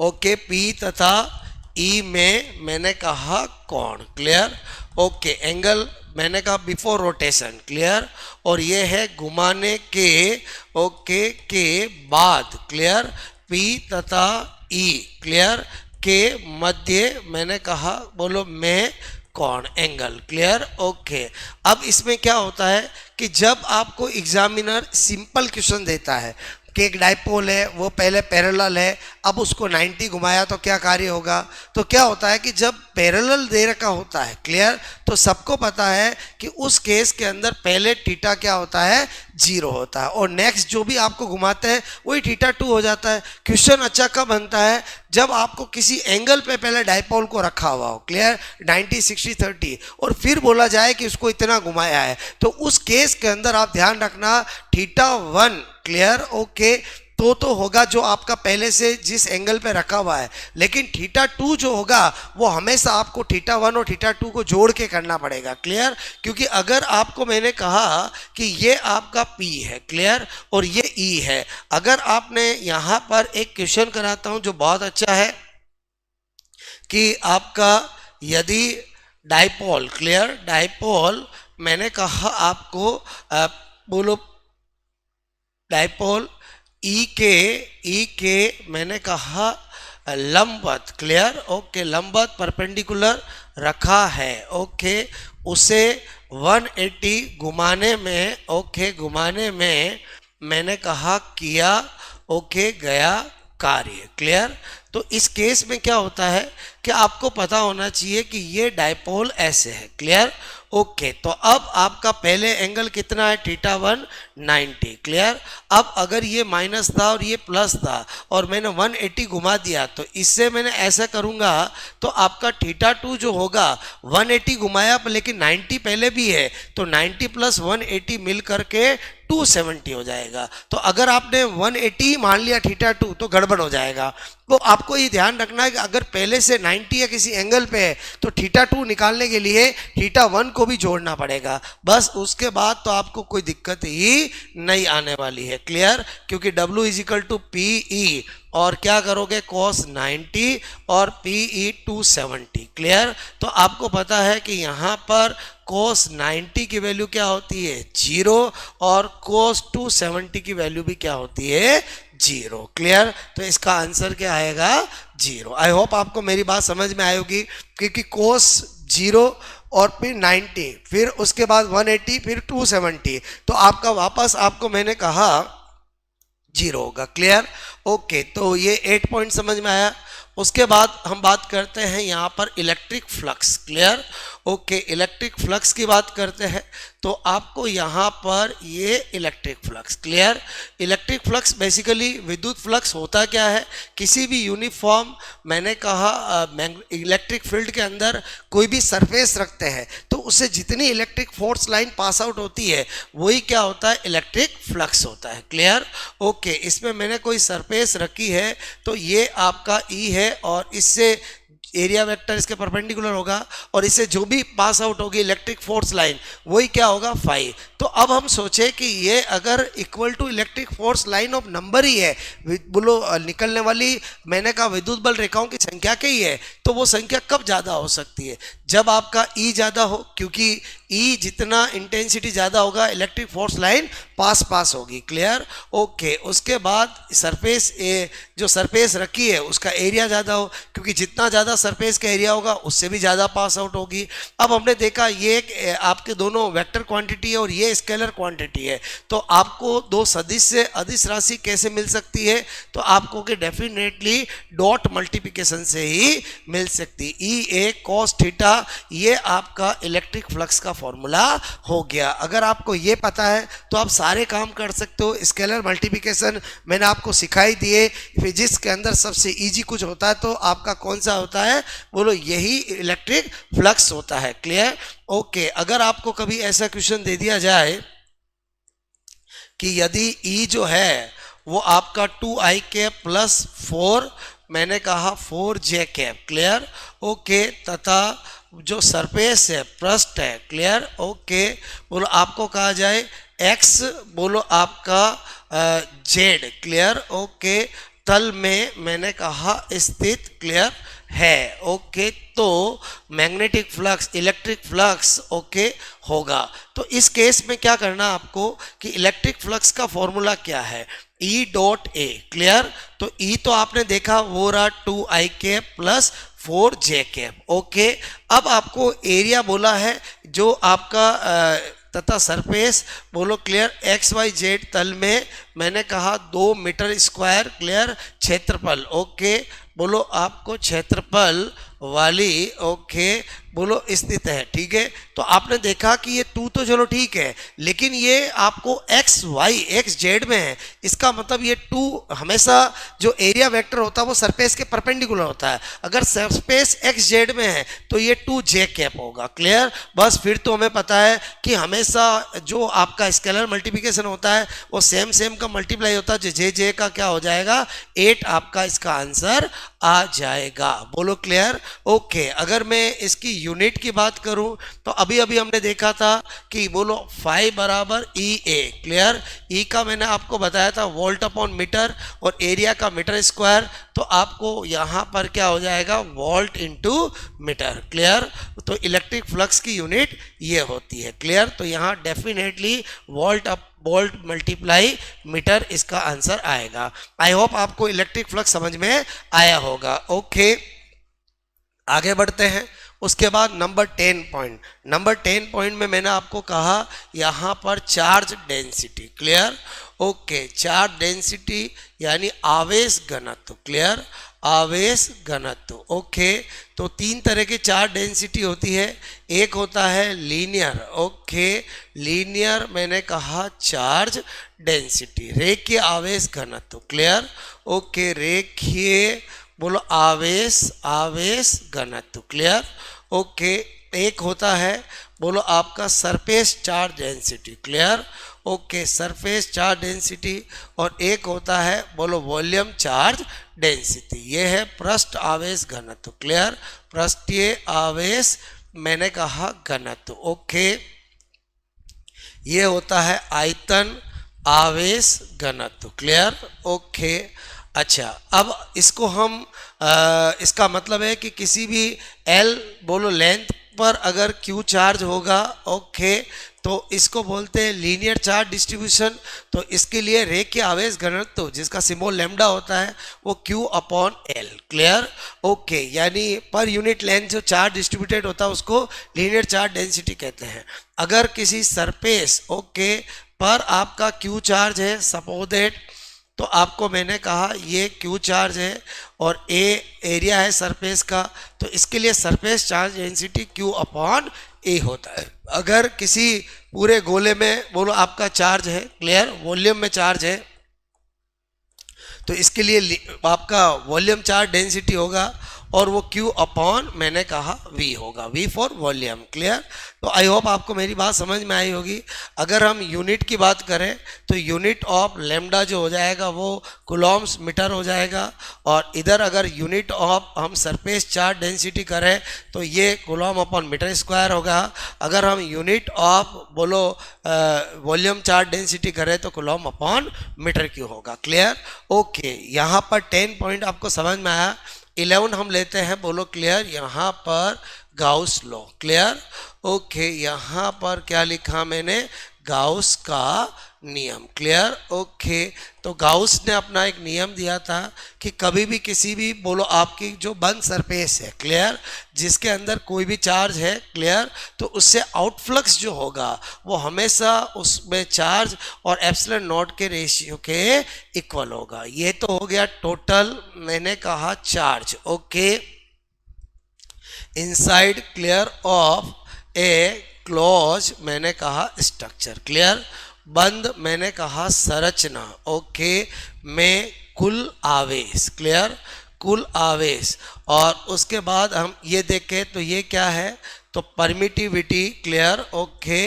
ओके पी तथा ई में मैंने कहा कोण क्लियर। ओके एंगल मैंने कहा बिफोर रोटेशन क्लियर, और ये है घुमाने के ओके के बाद क्लियर, पी तथा ई क्लियर के मध्य मैंने कहा बोलो में कोण एंगल क्लियर। ओके अब इसमें क्या होता है कि जब आपको एग्जामिनर सिंपल क्वेश्चन देता है कि एक डाइपोल है वो पहले पैरेलल है, अब उसको 90 घुमाया तो क्या कार्य होगा, तो क्या होता है कि जब पैरेलल दे रखा होता है क्लियर, तो सबको पता है कि उस केस के अंदर पहले थीटा क्या होता है 0 होता है, और नेक्स्ट जो भी आपको घुमाते हैं वही थीटा 2 हो जाता है। क्वेश्चन अच्छा कब बनता है, जब आपको किसी एंगल पे पहले डाइपोल को रखा हुआ हो क्लियर 90 60 30 और फिर बोला जाए कि उसको इतना घुमाया है, तो उस केस के अंदर आप ध्यान रखना थीटा 1 क्लियर। ओके तो होगा जो आपका पहले से जिस एंगल पे रखा हुआ है, लेकिन थीटा 2 जो होगा वो हमेशा आपको थीटा 1 और थीटा 2 को जोड़ के करना पड़ेगा क्लियर, क्योंकि अगर आपको मैंने कहा कि ये आपका P है क्लियर और ये E है, अगर आपने यहाँ पर एक क्वेश्चन कराता हूँ जो बहुत अच्छा है कि आपका यदि डाइपोल क्लियर, डाइपोल मैंने कहा आपको बोलो डाइपोल ई के मैंने कहा लंबवत क्लियर। ओके लंबवत परपेंडिकुलर रखा है, ओके उसे 180 घुमाने में, ओके घुमाने में मैंने कहा किया ओके गया कार्य क्लियर। तो इस केस में क्या होता है कि आपको पता होना चाहिए कि ये डाइपोल ऐसे है क्लियर। ओके तो अब आपका पहले एंगल कितना है थीटा 1 90 क्लियर। अब अगर ये माइनस था और ये प्लस था और मैंने 180 घुमा दिया, तो इससे मैंने ऐसा करूंगा तो आपका थीटा 2 जो होगा 180 घुमाया लेकिन 90 पहले भी है, तो 90 प्लस 180 मिल करके 270 हो जाएगा। तो अगर आपने 180 मान लिया थीटा 2 तो गड़बड़ हो जाएगा। तो आपको ये ध्यान रखना है कि अगर पहले से 90 या किसी एंगल पे है तो थीटा 2 निकालने के लिए थीटा 1 को भी जोड़ना पड़ेगा, बस उसके बाद तो आपको कोई दिक्कत ही नहीं आने वाली है क्लियर। क्योंकि W is equal to P E और क्या करोगे cos 90 और PE 270 क्लियर। तो आपको पता है कि यहाँ पर cos 90 की वैल्यू क्या होती है 0 और cos 270 की वैल्यू भी क्या होती है 0 क्लियर। तो इसका आंसर क्या आएगा 0। आई होप आपको मेरी बात समझ में आएगी, क्योंकि cos 0 और फिर 90 फिर उसके बाद 180 फिर 270, तो आपका वापस आपको मैंने कहा 0 होगा क्लियर। ओके तो ये 8 पॉइंट समझ में आया। उसके बाद हम बात करते हैं यहाँ पर electric flux clear. Okay electric flux की बात करते हैं तो आपको यहाँ पर ये electric flux clear. Electric flux basically विद्युत फ्लक्स होता क्या है, किसी भी यूनिफॉर्म मैंने कहा इलेक्ट्रिक फील्ड के अंदर कोई भी सरफेस रखते हैं तो उससे जितनी electric force line pass out होती है वही क्या होता है इलेक्ट्रिक फ्लक्स होता है क्लियर। ओके इसमें मैंने कोई सरफेस रखी है तो ये आपका ई है और इससे एरिया वेक्टर इसके परपेंडिकुलर होगा और इससे जो भी पास आउट होगी इलेक्ट्रिक फोर्स लाइन वही क्या होगा फाई। तो अब हम सोचे कि ये अगर equal to electric force line of number ही है, बोलो निकलने वाली मैंने कहा विद्युत बल रेखाओं की संख्या के ही है, तो वो संख्या कब ज़्यादा हो सकती है? जब आपका ई ज़्यादा हो, क्योंकि ई जितना इंटेंसिटी ज़्यादा होगा इलेक्ट्रिक फोर्स लाइन पास होगी। क्लियर? ओके। उसके बाद सरफेस जो सरफेस रखी है उसका एरिया ज़्यादा हो, क्योंकि जितना ज़्यादा सरफेस का एरिया होगा उससे भी ज़्यादा पास आउट होगी। अब हमने देखा ये आपके दोनों वेक्टर क्वांटिटी है और ये स्केलर क्वांटिटी है, तो आपको दो सदिश से अदिश राशि कैसे मिल सकती है? तो आपको कि डेफिनेटली डॉट मल्टीप्लिकेशन से ही मिल सकती। ई ए कॉस थीटा ये आपका इलेक्ट्रिक फ्लक्स का फॉर्मूला हो गया। अगर आपको ये पता है तो आप सारे काम कर सकते हो। स्केलर मल्टीप्लिकेशन मैंने आपको सिखाई दिए। फिजिक्स के अंदर सबसे इजी कुछ होता है तो आपका कौन सा होता है? बोलो यही इलेक्ट्रिक फ्लक्स होता है। क्लियर? ओके। अगर आपको कभी ऐसा क्वेश्चन दे दिया जाए कि यदि ई जो है वो आपका 2i कैप प्लस 4 मैंने कहा 4j कैप, क्लियर? ओके, तथा जो सरफेस है पृष्ठ है, क्लियर? ओके, बोलो आपको कहा जाए x, बोलो आपका z, क्लियर? ओके, तल में मैंने कहा स्थित, क्लियर है? ओके, तो magnetic flux electric flux okay होगा। तो इस केस में क्या करना आपको कि इलेक्ट्रिक फ्लक्स का फॉर्मूला क्या है? E dot A, clear? तो E तो आपने देखा वो रहा 2i cap plus 4j cap. Okay, अब आपको एरिया बोला है जो आपका तथा सरफेस बोलो, क्लियर? एक्स वाई जेड तल में मैंने कहा 2 मीटर स्क्वायर, क्लियर? क्षेत्रफल, ओके, बोलो आपको क्षेत्रफल वाली ओके बोलो स्थित है। ठीक है, तो आपने देखा कि ये 2 तो चलो ठीक है, लेकिन ये आपको एक्स वाई एक्स जेड में है। इसका मतलब ये 2 हमेशा जो एरिया वेक्टर होता है वो सरफेस के परपेंडिकुलर होता है। अगर सरफेस एक्स जेड में है तो ये 2j कैप होगा। क्लियर? बस फिर तो हमें पता है कि हमेशा जो आपका स्केलर मल्टीप्लिकेशन होता है वो सेम का मल्टीप्लाई होता है। जे का क्या हो जाएगा? 8 आपका इसका आंसर आ जाएगा। बोलो क्लियर? ओके, अगर मैं इसकी यूनिट की बात करूं तो अभी हमने देखा था कि बोलो फाई बराबर ई ए, क्लियर? ई का मैंने आपको बताया था वोल्ट अपॉन मीटर और एरिया का मीटर स्क्वायर, तो आपको यहां पर क्या हो जाएगा? Volt into metre. क्लियर? तो इलेक्ट्रिक फ्लक्स की यूनिट ये होती है। क्लियर? तो यहां डेफिनेटली वोल्ट मल्टीप्लाई मीटर इसका आंसर आएगा। आई होप आपको इलेक्ट्रिक फ्लक्स समझ में आया होगा। ओके, आगे बढ़ते हैं। उसके बाद नंबर 10 पॉइंट में मैंने आपको कहा यहाँ पर charge density, clear? Okay, charge density यानी आवेश घनत्व, क्लियर? आवेश घनत्व। ओके, तो 3 तरह की चार्ज डेंसिटी होती है। एक होता है लीनियर, ओके, लीनियर मैंने कहा चार्ज डेंसिटी, रेखीय आवेश घनत्व, क्लियर? ओके, रेखीय बोलो आवेश घनत्व, क्लियर? ओके, एक होता है बोलो आपका surface charge density, clear? Okay, surface charge density, और एक होता है बोलो वॉल्यूम चार्ज डेंसिटी। ये है पृष्ठ आवेश घनत्व, क्लियर? पृष्ठीय आवेश मैंने कहा घनत्व। ओके, ये होता है आयतन आवेश घनत्व, क्लियर? ओके, अच्छा, अब इसको हम इसका मतलब है कि किसी भी L बोलो लेंथ पर अगर Q चार्ज होगा, ओके, तो इसको बोलते हैं लीनियर चार्ज डिस्ट्रीब्यूशन। तो इसके लिए रेखीय आवेश घनत्व जिसका सिंबल लैम्डा होता है वो Q upon L, clear? Okay, यानी पर यूनिट लेंथ जो चार्ज डिस्ट्रीब्यूटेड होता है उसको लीनियर चार्ज डेंसिटी कहते हैं। अगर किसी सरफेस ओके पर आपका Q चार्ज है, सपोज दैट, तो आपको मैंने कहा ये Q चार्ज है और A एरिया है सरफेस का, तो इसके लिए surface charge density Q upon A होता है। अगर किसी पूरे गोले में बोलो आपका चार्ज है, क्लियर? वॉल्यूम में चार्ज है, तो इसके लिए आपका वॉल्यूम चार्ज डेंसिटी होगा और वो Q अपॉन मैंने कहा V होगा, V फॉर वॉल्यूम। क्लियर? तो आई होप आपको मेरी बात समझ में आई होगी। अगर हम यूनिट की बात करें तो यूनिट ऑफ लैम्डा जो हो जाएगा वो कूलम्ब्स मीटर हो जाएगा, और इधर अगर यूनिट ऑफ हम सरफेस चार्ज डेंसिटी करें तो ये कूलम अपॉन मीटर स्क्वायर होगा। अगर हम यूनिट ऑफ बोलो वॉल्यूम चार्ज डेंसिटी करें तो कूलम अपॉन मीटर क्यूब होगा। क्लियर? ओके, यहाँ पर 10 पॉइंट आपको समझ में आया। 11 हम लेते हैं, बोलो क्लियर। यहाँ पर गाउस लॉ। क्लियर? ओके, यहाँ पर क्या लिखा मैंने? गाउस का नियम। क्लियर? ओके, तो गाउस ने अपना एक नियम दिया था कि कभी भी किसी भी बोलो आपकी जो बंद सरफेस है, क्लियर, जिसके अंदर कोई भी चार्ज है, क्लियर, तो उससे आउटफ्लक्स जो होगा वो हमेशा उसमें चार्ज और एप्सिलॉन नॉट के रेशियो के इक्वल होगा। ये तो हो गया टोटल मैंने कहा charge. Okay, inside clear of A close मैंने कहा स्ट्रक्चर। क्लियर? बंद मैंने कहा संरचना। ओके, में कुल आवेश। क्लियर? कुल आवेश। और उसके बाद हम ये देखें तो ये क्या है? तो permittivity. Clear? Okay,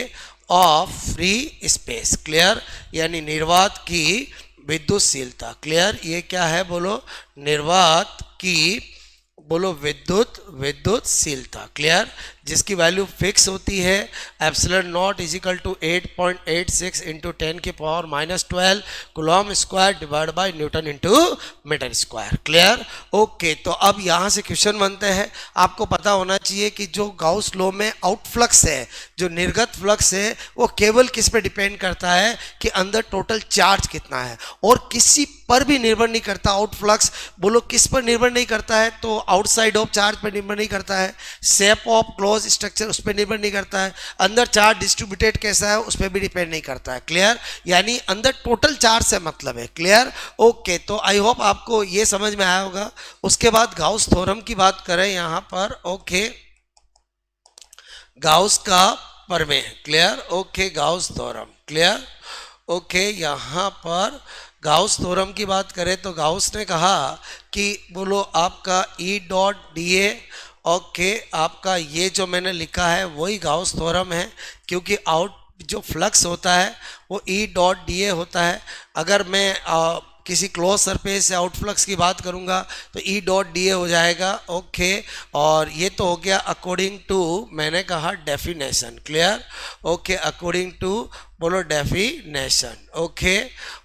of free space. Clear? यानी निर्वात की विद्युतशीलता। क्लियर? ये क्या है? बोलो निर्वात की बोलो विद्युतशीलता। क्लियर? जिसकी वैल्यू फिक्स होती है epsilon naught is equal to 8.86 into 10 की power -12 coulomb square divide by newton into metre square. Clear? Okay, तो अब यहाँ से क्वेश्चन बनते हैं। आपको पता होना चाहिए कि जो गाउस लॉ में आउटफ्लक्स है, जो निर्गत फ्लक्स है, वो केवल किस पे डिपेंड करता है कि अंदर टोटल चार्ज कितना है, और किसी पर भी निर्भर नहीं करता। आउटफ्लक्स बोलो किस पर निर्भर नहीं करता है? तो आउटसाइड ऑफ चार्ज पर निर्भर नहीं करता है, शेप ऑफ क्लोज स्ट्रक्चर उस पर निर्भर नहीं करता है, अंदर चार्ज डिस्ट्रीब्यूटेड कैसा है उस पर भी डिपेंड नहीं करता है। क्लियर? यानी अंदर टोटल चार्ज से मतलब है। क्लियर? ओके, तो आई होप आपको ये समझ में आया होगा। उसके बाद गाउस थ्योरम की बात करें यहाँ पर। ओके, गाउस का प्रमेय। Clear? Okay, Gauss theorem. Clear? Okay, यहाँ पर गाउस थ्योरम की बात करें तो गाउस ने कहा कि बोलो आपका E डॉट DA। ओके, आपका ये जो मैंने लिखा है वही गाउस थ्योरम है, क्योंकि आउट जो फ्लक्स होता है वो E डॉट DA होता है। अगर मैं किसी क्लोज सरफेस से आउटफ्लक्स की बात करूंगा तो E डॉट DA हो जाएगा। ओके, और ये तो हो गया अकॉर्डिंग टू मैंने कहा definition. Clear? Okay, according to बोलो डेफिनेशन। ओके,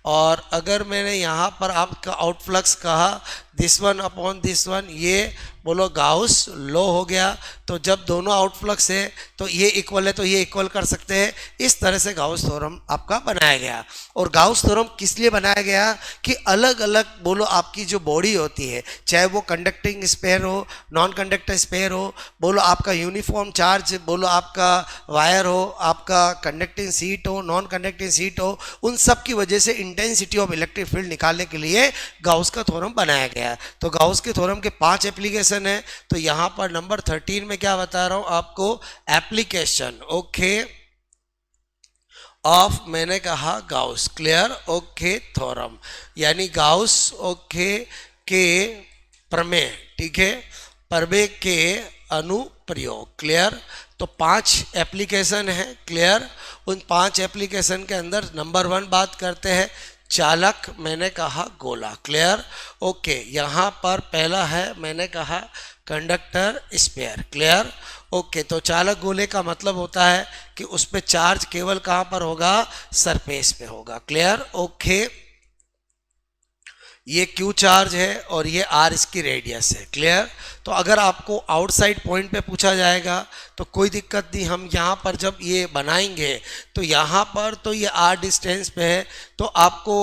और अगर मैंने यहाँ पर आपका आउटफ्लक्स कहा this one upon this one, ये बोलो गाउस लॉ हो गया। तो जब दोनों आउटफ्लक्स है तो ये इक्वल है तो ये इक्वल कर सकते हैं। इस तरह से गाउस थ्योरम आपका बनाया गया। और गाउस थ्योरम किस लिए बनाया गया? कि अलग अलग बोलो आपकी जो बॉडी होती है, चाहे वो कंडक्टिंग स्पेयर हो, नॉन कंडक्टर स्पेयर हो, बोलो आपका यूनिफॉर्म चार्ज, बोलो आपका वायर हो, आपका कंडक्टिंग सीट हो, नॉन कंडक्टिंग सीट हो, उन सब की वजह से इंटेंसिटी ऑफ इलेक्ट्रिक फील्ड निकालने के लिए गाउस का थ्योरम बनाया गया। तो गाउस के थ्योरम के 5 एप्लीकेशन है। तो यहाँ पर नंबर 13 में क्या बता रहा हूँ आपको? एप्लीकेशन। ओके, ऑफ मैंने कहा गाउस। क्लियर? ओके, थ्योरम यानी गाउस ओके के प्रमेय। ठीक है, प्रमेय के अनुप्रयोग। क्लियर? तो 5 एप्लीकेशन है। क्लियर? उन 5 एप्लीकेशन के अंदर नंबर 1 बात करते हैं चालक मैंने कहा गोला। क्लियर? ओके, यहाँ पर पहला है मैंने कहा कंडक्टर स्पेयर। क्लियर? ओके, तो चालक गोले का मतलब होता है कि उस पर चार्ज केवल कहाँ पर होगा? सरफेस पे होगा। क्लियर? ओके, ये Q चार्ज है और ये R इसकी रेडियस है। क्लियर? तो अगर आपको आउटसाइड पॉइंट पे पूछा जाएगा तो कोई दिक्कत नहीं, हम यहाँ पर जब ये बनाएंगे तो यहाँ पर तो ये R डिस्टेंस पे है, तो आपको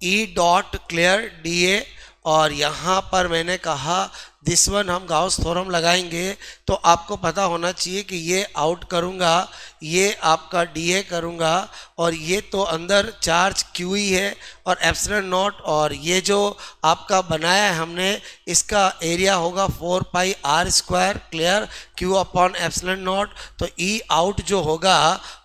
E डॉट क्लियर DA, और यहाँ पर मैंने कहा दिस वन हम गाउस थ्योरम लगाएंगे तो आपको पता होना चाहिए कि ये आउट करूँगा, ये आपका DA करूँगा, और ये तो अंदर चार्ज Q ही है और एप्सिलॉन नॉट, और ये जो आपका बनाया है हमने इसका एरिया होगा 4 पाई R square. Clear? Q upon epsilon not. तो E आउट जो होगा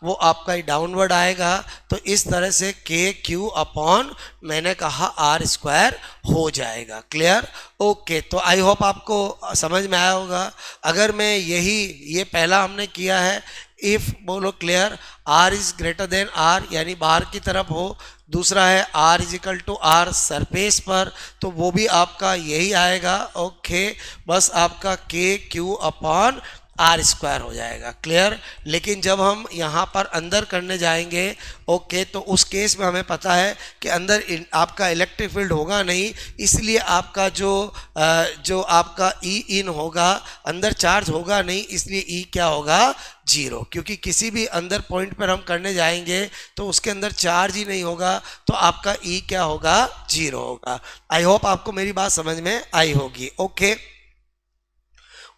वो आपका डाउनवर्ड आएगा। तो इस तरह से KQ अपॉन मैंने कहा R स्क्वायर हो जाएगा। क्लियर? ओके, तो आई होप आपको समझ में आया होगा। अगर मैं ये पहला हमने किया है, इफ बोलो clear, R is greater than R यानी बाहर की तरफ हो। दूसरा है R is equal to R surface पर, तो वो भी आपका यही आएगा। ओके, बस आपका के क्यू अपॉन आर स्क्वायर हो जाएगा। क्लियर। लेकिन जब हम यहाँ पर अंदर करने जाएंगे, ओके, तो उस केस में हमें पता है कि अंदर आपका इलेक्ट्रिक फील्ड होगा नहीं, इसलिए आपका जो आपका ई इन होगा, अंदर चार्ज होगा नहीं, इसलिए ई क्या होगा, जीरो। क्योंकि किसी भी अंदर पॉइंट पर हम करने जाएंगे तो उसके अंदर चार्ज ही नहीं होगा, तो आपका ई क्या होगा, जीरो होगा। आई होप आपको मेरी बात समझ में आई होगी। ओके,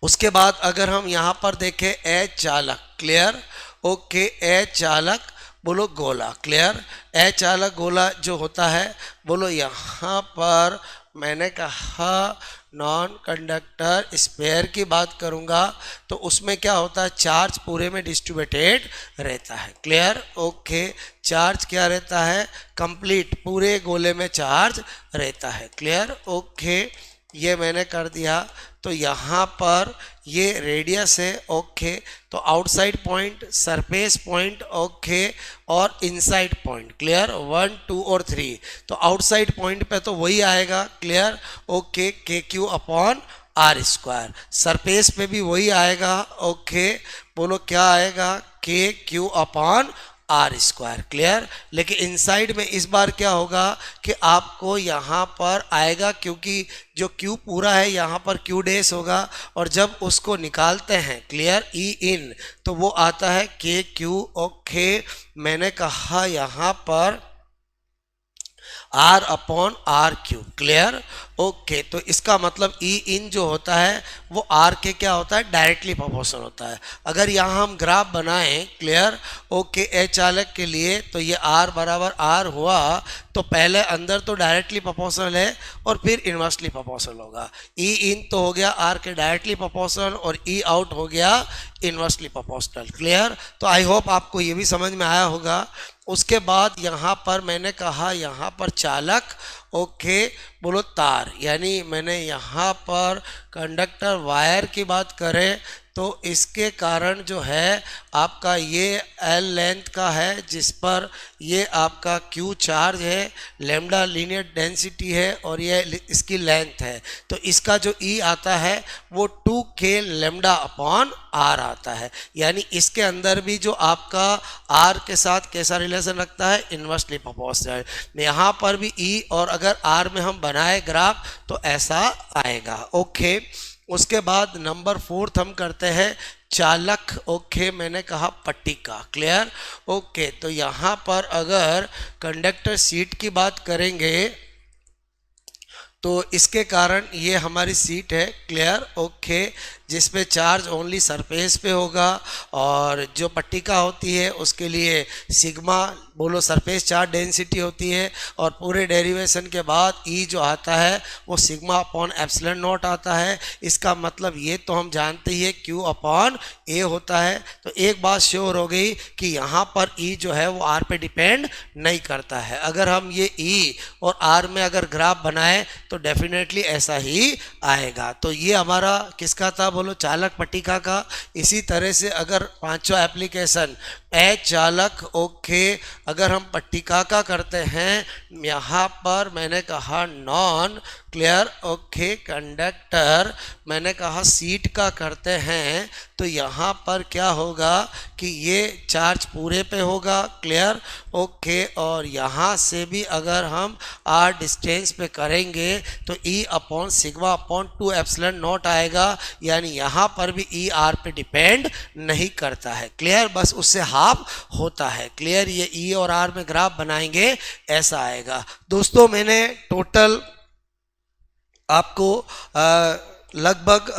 उसके बाद अगर हम यहाँ पर देखें ए चालक, क्लियर। ओके, ए चालक बोलो गोला, क्लियर। ए चालक गोला जो होता है, बोलो यहाँ पर मैंने कहा नॉन कंडक्टर स्फीयर की बात करूँगा, तो उसमें क्या होता है, चार्ज पूरे में डिस्ट्रीब्यूटेड रहता है। क्लियर। ओके, चार्ज क्या रहता है, कंप्लीट पूरे गोले में चार्ज रहता है। क्लियर। ओके, ये मैंने कर दिया। तो यहाँ पर ये रेडियस है। ओके, तो outside point, surface point, okay, और इनसाइड पॉइंट। क्लियर। 1 2 और 3, तो आउटसाइड पॉइंट पे तो वही आएगा। Clear. Okay, K Q upon R square. Surface पे भी वही आएगा। ओके, बोलो क्या आएगा, K Q upon R square. Clear. लेकिन इनसाइड में इस बार क्या होगा कि आपको यहाँ पर आएगा, क्योंकि जो क्यू पूरा है यहाँ पर क्यू डैश होगा, और जब उसको निकालते हैं, क्लियर, ई इन, तो वो आता है के क्यू। ओके, मैंने कहा यहाँ पर R upon R Q. Clear. Okay, तो इसका मतलब ई इन जो होता है वो आर के क्या होता है, डायरेक्टली प्रोपोर्शनल होता है। अगर यहाँ हम ग्राफ बनाएं, क्लियर, ओके, ए चालक के लिए, तो ये आर बराबर आर हुआ, तो पहले अंदर तो डायरेक्टली प्रोपोर्शनल है और फिर इनवर्सली प्रोपोर्शनल होगा। ई इन तो हो गया आर के डायरेक्टली प्रोपोर्शनल और ई आउट हो गया इनवर्सली प्रोपोर्शनल। क्लियर। तो आई होप आपको ये भी समझ में आया होगा। उसके बाद यहाँ पर मैंने कहा यहाँ पर चालक, ओके, बोलो तार, यानी मैंने यहाँ पर कंडक्टर वायर की बात करें तो इसके कारण जो है आपका ये एल लेंथ का है, जिस पर ये आपका क्यू चार्ज है, लेमडा लीनियर डेंसिटी है, और ये इसकी लेंथ है। तो इसका जो ई आता है वो 2k लेमडा अपॉन आर आता है। यानी इसके अंदर भी जो आपका आर के साथ कैसा रिलेशन रखता है, इन्वर्सली प्रोपोर्शनल। यहाँ पर भी ई, और अगर आर में हम बनाए ग्राफ तो ऐसा आएगा। ओके, उसके बाद नंबर 4 हम करते हैं चालक। ओके, मैंने कहा पट्टिका। क्लियर। ओके, तो यहाँ पर अगर कंडक्टर सीट की बात करेंगे तो इसके कारण ये हमारी सीट है। क्लियर। ओके, जिस पे चार्ज ओनली सरफेस पे होगा, और जो पट्टिका होती है उसके लिए सिग्मा बोलो सरफेस चार्ज डेंसिटी होती है, और पूरे डेरिवेशन के बाद ई जो आता है वो सिग्मा अपॉन एप्सिलॉन नॉट आता है। इसका मतलब ये तो हम जानते ही है क्यू अपॉन ए होता है। तो एक बात श्योर हो गई कि यहाँ पर ई जो है वो आर पे डिपेंड नहीं करता है। अगर हम ये ई और आर में अगर ग्राफ बनाए तो डेफिनेटली ऐसा ही आएगा। तो ये हमारा किसका था, बोलो चालक पट्टिका का। इसी तरह से अगर पांचवा एप्लीकेशन ए चालक, ओके, अगर हम पट्टिका का करते हैं, यहाँ पर मैंने कहा नॉन, क्लियर, ओके, कंडक्टर, मैंने कहा सीट का करते हैं, तो यहाँ पर क्या होगा कि ये चार्ज पूरे पे होगा। क्लियर। ओके, और यहाँ से भी अगर हम आर डिस्टेंस पे करेंगे तो ई upon sigma upon 2 epsilon not आएगा। यानी यहाँ पर भी ई आर पे डिपेंड नहीं करता है। क्लियर, बस उससे हाफ होता है। क्लियर, ये ई और आर में ग्राफ बनाएंगे ऐसा आएगा। दोस्तों, मैंने टोटल आपको लगभग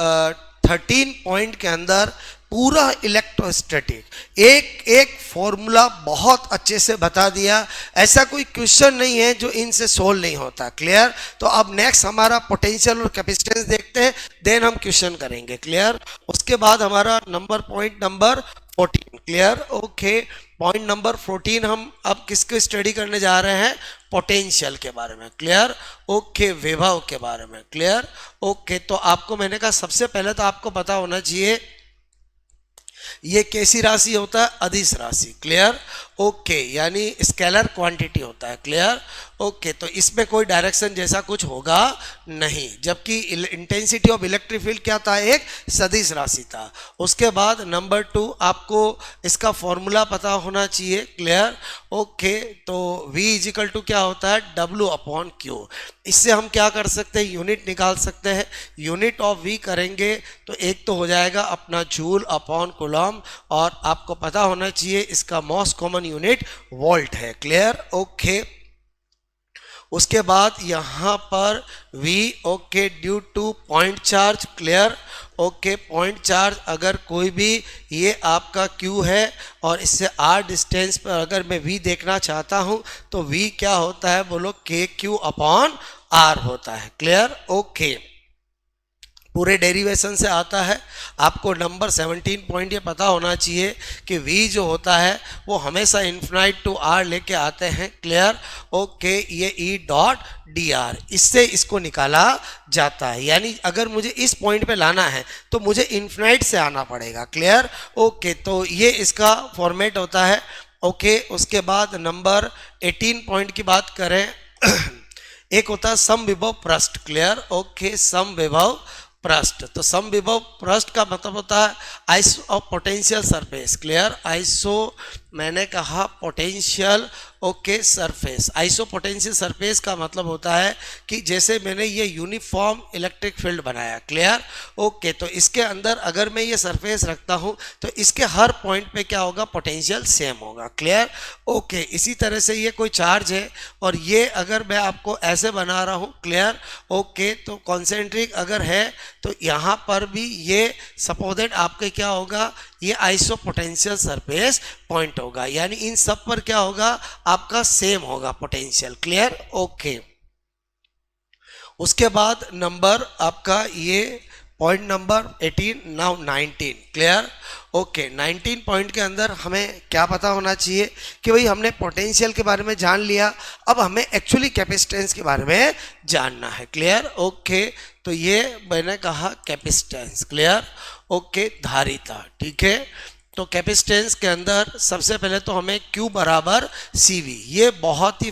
13 पॉइंट के अंदर पूरा इलेक्ट्रोस्टैटिक एक फॉर्मूला बहुत अच्छे से बता दिया। ऐसा कोई क्वेश्चन नहीं है जो इनसे सोल्व नहीं होता। क्लियर। तो अब नेक्स्ट हमारा पोटेंशियल और कैपेसिटेंस देखते हैं, देन हम क्वेश्चन करेंगे। क्लियर। उसके बाद हमारा point number 14 clear okay. Point number 14 हम अब किसको स्टडी करने जा रहे हैं? पोटेंशियल के बारे में क्लियर ओके, विभव के बारे में क्लियर ओके। तो आपको मैंने कहा सबसे पहले तो आपको पता होना चाहिए ये कैसी राशि होता है? अदिश राशि क्लियर ओके, यानी स्केलर क्वांटिटी होता है क्लियर ओके। तो इसमें कोई डायरेक्शन जैसा कुछ होगा नहीं, जबकि इंटेंसिटी ऑफ इलेक्ट्रिक फील्ड क्या था? एक सदिश राशि था। उसके बाद नंबर 2 आपको इसका फॉर्मूला पता होना चाहिए क्लियर ओके। तो V इजिकल टू क्या होता है? W upon Q। इससे हम क्या कर सकते हैं? यूनिट निकाल सकते हैं। यूनिट ऑफ V करेंगे तो एक तो हो जाएगा अपना जूल अपॉन कूलम, और आपको पता होना चाहिए इसका मोस्ट कॉमन यूनिट वोल्ट है क्लियर ओके। उसके बाद यहाँ पर V okay due two point charge clear okay. Point charge अगर कोई भी ये आपका Q है और इससे R डिस्टेंस पर अगर मैं V देखना चाहता हूँ तो V क्या होता है? बोलो KQ अपॉन R होता है क्लियर ओके। पूरे डेरिवेशन से आता है। आपको नंबर 17 पॉइंट ये पता होना चाहिए कि V जो होता है वो हमेशा इन्फिनाइट टू R लेके आते हैं क्लियर ओके। ये E डॉट डी आर, इससे इसको निकाला जाता है। यानी अगर मुझे इस पॉइंट पे लाना है तो मुझे इन्फिनाइट से आना पड़ेगा क्लियर ओके। तो ये इसका फॉर्मेट होता है ओके। उसके बाद नंबर 18 पॉइंट की बात करें एक होता है समविभव पृष्ठ क्लियर ओके। समविभव पृष्ठ, तो समविभव पृष्ठ का मतलब होता है iso of potential surface clear. Iso मैंने कहा potential okay surface. Iso potential surface का मतलब होता है कि जैसे मैंने ये यूनिफॉर्म इलेक्ट्रिक फील्ड बनाया क्लियर ओके। तो इसके अंदर अगर मैं ये सरफेस रखता हूँ तो इसके हर पॉइंट पे क्या होगा? पोटेंशियल सेम होगा क्लियर ओके। इसी तरह से ये कोई चार्ज है और ये अगर मैं आपको ऐसे बना रहा हूँ क्लियर ओके, तो कॉन्सेंट्रिक अगर है तो यहाँ पर भी ये सपोजेड आपके क्या होगा? ये आइसो पोटेंशियल सरफेस पॉइंट होगा, यानी इन सब पर क्या होगा? आपका सेम होगा पोटेंशियल क्लियर ओके। उसके बाद नंबर आपका ये point number 18 now 19 clear okay. 19 point के अंदर हमें क्या पता होना चाहिए कि भाई हमने पोटेंशियल के बारे में जान लिया, अब हमें एक्चुअली कैपेसिटेंस के बारे में जानना है क्लियर ओके। तो ये मैंने कहा कैपेसिटेंस क्लियर ओके, धारिता ठीक है। तो कैपेसिटेंस के अंदर सबसे पहले तो हमें Q बराबर CV, ये बहुत ही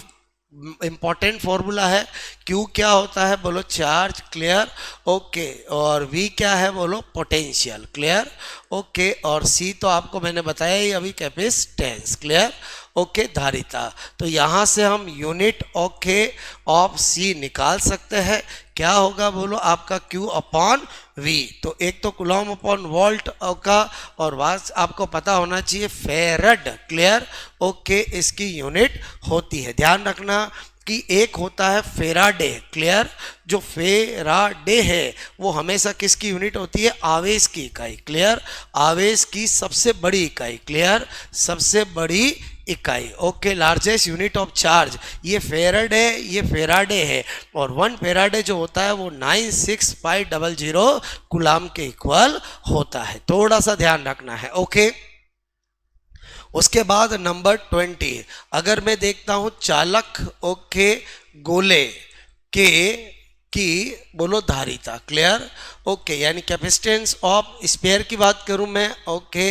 इंपॉर्टेंट फॉर्मूला है। Q क्या होता है? बोलो चार्ज क्लियर ओके, और V क्या है? बोलो पोटेंशियल क्लियर ओके, और C तो आपको मैंने बताया ही अभी कैपेसिटेंस क्लियर ओके, धारिता। तो यहाँ से हम यूनिट ओके ऑफ C निकाल सकते हैं। क्या होगा? बोलो आपका Q अपॉन V। तो एक तो कूलम अपॉन वोल्ट का, और वास आपको पता होना चाहिए फेरड क्लियर ओके, इसकी यूनिट होती है। ध्यान रखना कि एक होता है फेराडे क्लियर। जो फेराडे है वो हमेशा किसकी यूनिट होती है? आवेश की इकाई क्लियर, आवेश की सबसे बड़ी इकाई क्लियर, सबसे बड़ी इकाई okay. Largest unit of charge ये फेराडे, ये फेराडे है, और 1 फेराडे जो होता है वो 96500 कूलम के इक्वल होता है। थोड़ा सा ध्यान रखना है ओके। उसके बाद नंबर 20 अगर मैं देखता हूं चालक ओके गोले के की बोलो धारिता क्लियर ओके, यानी कैपेसिटेंस ऑफ स्फीयर की बात करूं मैं ओके।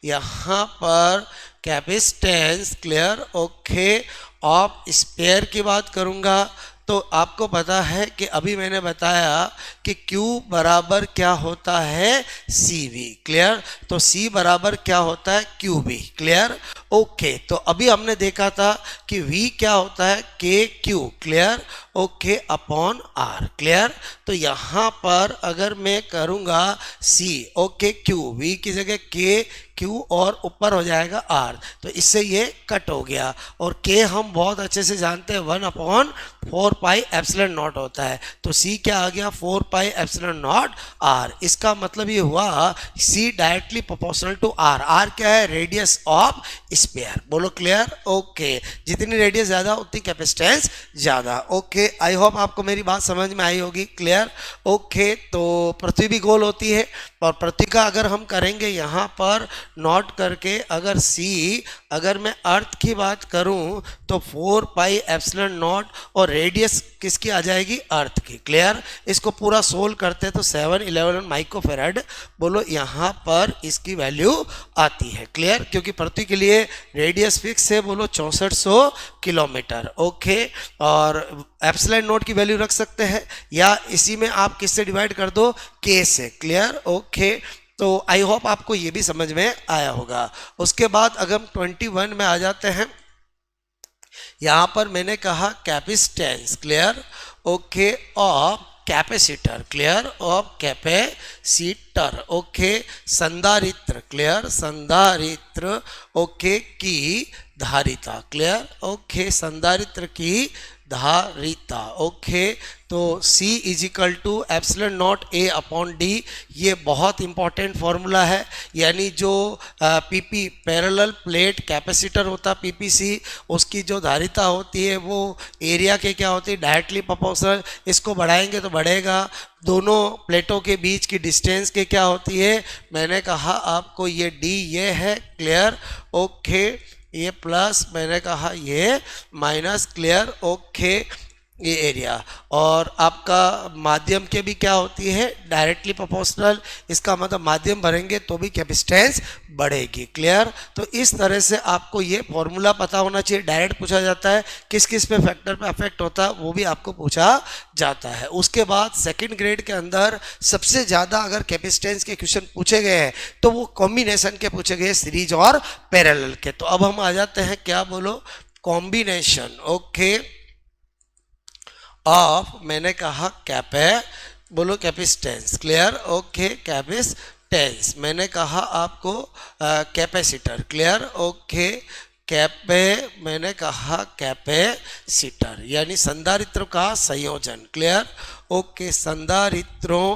यहाँ पर capacitance clear okay of sphere की बात करूंगा तो आपको पता है कि अभी मैंने बताया कि Q बराबर क्या होता है? CV clear. तो C बराबर क्या होता है? QB clear okay. तो अभी हमने देखा था कि V क्या होता है? KQ clear okay upon R clear. तो यहाँ पर अगर मैं करूँगा C ओके Q, V की जगह K Q और ऊपर हो जाएगा R, तो इससे ये कट हो गया। और K हम बहुत अच्छे से जानते हैं 1 अपॉन 4 पाई एप्सिलॉन नॉट होता है। तो C क्या आ गया? 4 पाई एप्सिलॉन नॉट R। इसका मतलब ये हुआ C directly proportional to R। R क्या है? Radius of sphere. बोलो क्लियर? ओके, जितनी रेडियस ज़्यादा उतनी कैपेसिटेंस ज़्यादा। ओके, आई होप आपको मेरी बात समझ में आई होगी। क्लियर? ओके, तो पृथ्वी भी गोल होती है और पृथ्वी का अगर हम करेंगे यहाँ पर नोट करके, अगर सी, अगर मैं अर्थ की बात करूँ तो 4 पाई एप्सिलॉन नॉट और रेडियस किसकी आ जाएगी? अर्थ की। क्लियर? इसको पूरा सोल्व करते हैं तो 711 माइक्रोफेराड बोलो यहाँ पर इसकी वैल्यू आती है। क्लियर? क्योंकि पृथ्वी के लिए रेडियस फिक्स है, बोलो 6400 किलोमीटर। ओके, और एप्सिलॉन नॉट की वैल्यू रख सकते हैं या इसी में आप किससे डिवाइड कर दो? के से। क्लियर? ओके, तो आई होप आपको ये भी समझ में आया होगा। उसके बाद अगर हम 21 में आ जाते हैं, यहां पर मैंने कहा capacitance. Clear? Okay, of capacitor. Clear? Of capacitor. Okay, संधारित्र। क्लियर? संधारित्र। ओके, की धारिता। क्लियर? ओके, संधारित्र की धारिता। ओके, तो C is equal to epsilon naught A upon D, ये बहुत इंपॉर्टेंट फॉर्मूला है। यानी जो PP पैरेलल प्लेट कैपेसिटर होता PPC, उसकी जो धारिता होती है वो एरिया के क्या होती है? Directly proportional. इसको बढ़ाएंगे तो बढ़ेगा। दोनों प्लेटों के बीच की डिस्टेंस के क्या होती है? मैंने कहा आपको ये D ये है। क्लियर? ओके, ये प्लस, मैंने कहा ये माइनस। क्लियर? ओके, ये एरिया और आपका माध्यम के भी क्या होती है? Directly proportional. इसका मतलब माध्यम भरेंगे तो भी कैपेसिटेंस बढ़ेगी। क्लियर? तो इस तरह से आपको ये फॉर्मूला पता होना चाहिए। डायरेक्ट पूछा जाता है, किस किस पे फैक्टर पे अफेक्ट होता है वो भी आपको पूछा जाता है। उसके बाद सेकंड ग्रेड के अंदर सबसे ज़्यादा अगर कैपेसिटेंस के क्वेश्चन पूछे गए हैं तो वो कॉम्बिनेशन के पूछे गए, सीरीज और पैरेलल के। तो अब हम आ जाते हैं, क्या बोलो? कॉम्बिनेशन। ओके, ऑफ, मैंने कहा बोलो कैपेसिटेंस। क्लियर? Okay, capacitance. मैंने कहा आपको कैपेसिटर। क्लियर? ओके, मैंने कहा कैपेसिटर यानी संधारित्रों का संयोजन। क्लियर? ओके, संधारित्रों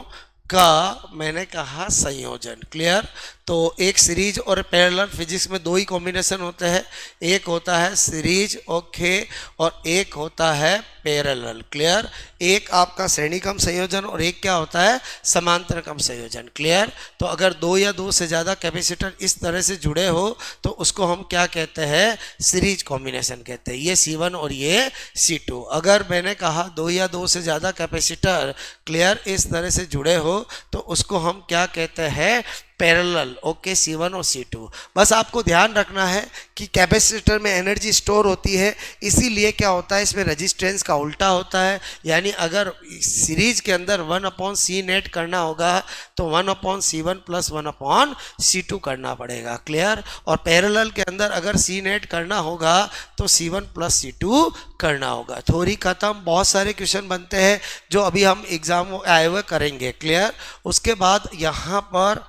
का मैंने कहा संयोजन। क्लियर? तो एक सीरीज और पैरेलल फिजिक्स में दो ही कॉम्बिनेशन होते हैं, एक होता है सीरीज, ओके, और एक होता है पैरेलल। क्लियर? एक आपका श्रेणी क्रम संयोजन और एक क्या होता है? समांतर क्रम संयोजन। क्लियर? तो अगर दो या दो से ज़्यादा कैपेसिटर इस तरह से जुड़े हो तो उसको हम क्या कहते हैं? सीरीज कॉम्बिनेशन कहते हैं। ये C1 और ये C2। अगर मैंने कहा दो या दो से ज़्यादा कैपेसिटर क्लियर इस तरह से जुड़े हो तो उसको हम क्या कहते हैं? पैरेलल। ओके, C1 और C2। बस आपको ध्यान रखना है कि कैपेसिटर में एनर्जी स्टोर होती है, इसीलिए क्या होता है? इसमें रेजिस्टेंस का उल्टा होता है। यानी अगर सीरीज के अंदर 1/C नेट करना होगा तो 1/C1 प्लस 1/C2 करना पड़ेगा। क्लियर? और पैरेलल के अंदर अगर C नेट करना होगा तो C1 प्लस C2 करना होगा। थ्योरी खत्म। बहुत सारे क्वेश्चन बनते हैं जो अभी हम एग्जाम आए हुए करेंगे। क्लियर? उसके बाद यहाँ पर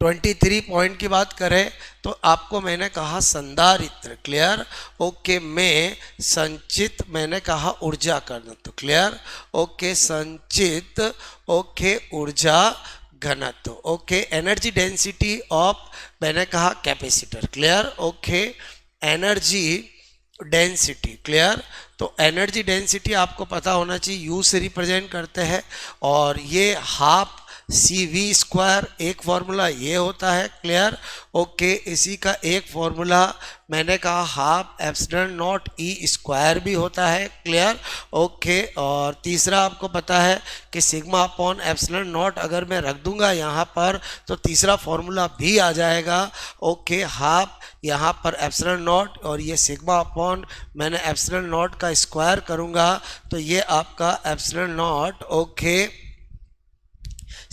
23 पॉइंट की बात करें तो आपको मैंने कहा संधारित्र। क्लियर? ओके, में संचित मैंने कहा ऊर्जा करना। तो क्लियर? ओके, संचित, ओके, ऊर्जा घनत्व। ओके, एनर्जी डेंसिटी ऑफ मैंने कहा capacitor. Clear? Okay, energy density. Clear? तो एनर्जी डेंसिटी आपको पता होना चाहिए, यू से रिप्रेजेंट करते हैं और ये हाफ CV² एक फॉर्मूला ये होता है। क्लियर? ओके, इसी का एक फॉर्मूला मैंने कहा हाफ एप्सिलॉन नॉट E² भी होता है। क्लियर? ओके, और तीसरा आपको पता है कि सिग्मा अपॉन एप्सिलॉन नॉट अगर मैं रख दूंगा यहाँ पर तो तीसरा फॉर्मूला भी आ जाएगा। ओके, हाफ यहाँ पर एप्सिलॉन नॉट और ये सिग्मा अपॉन मैंने एप्सिलॉन नॉट का स्क्वायर करूँगा तो ये आपका epsilon naught, okay,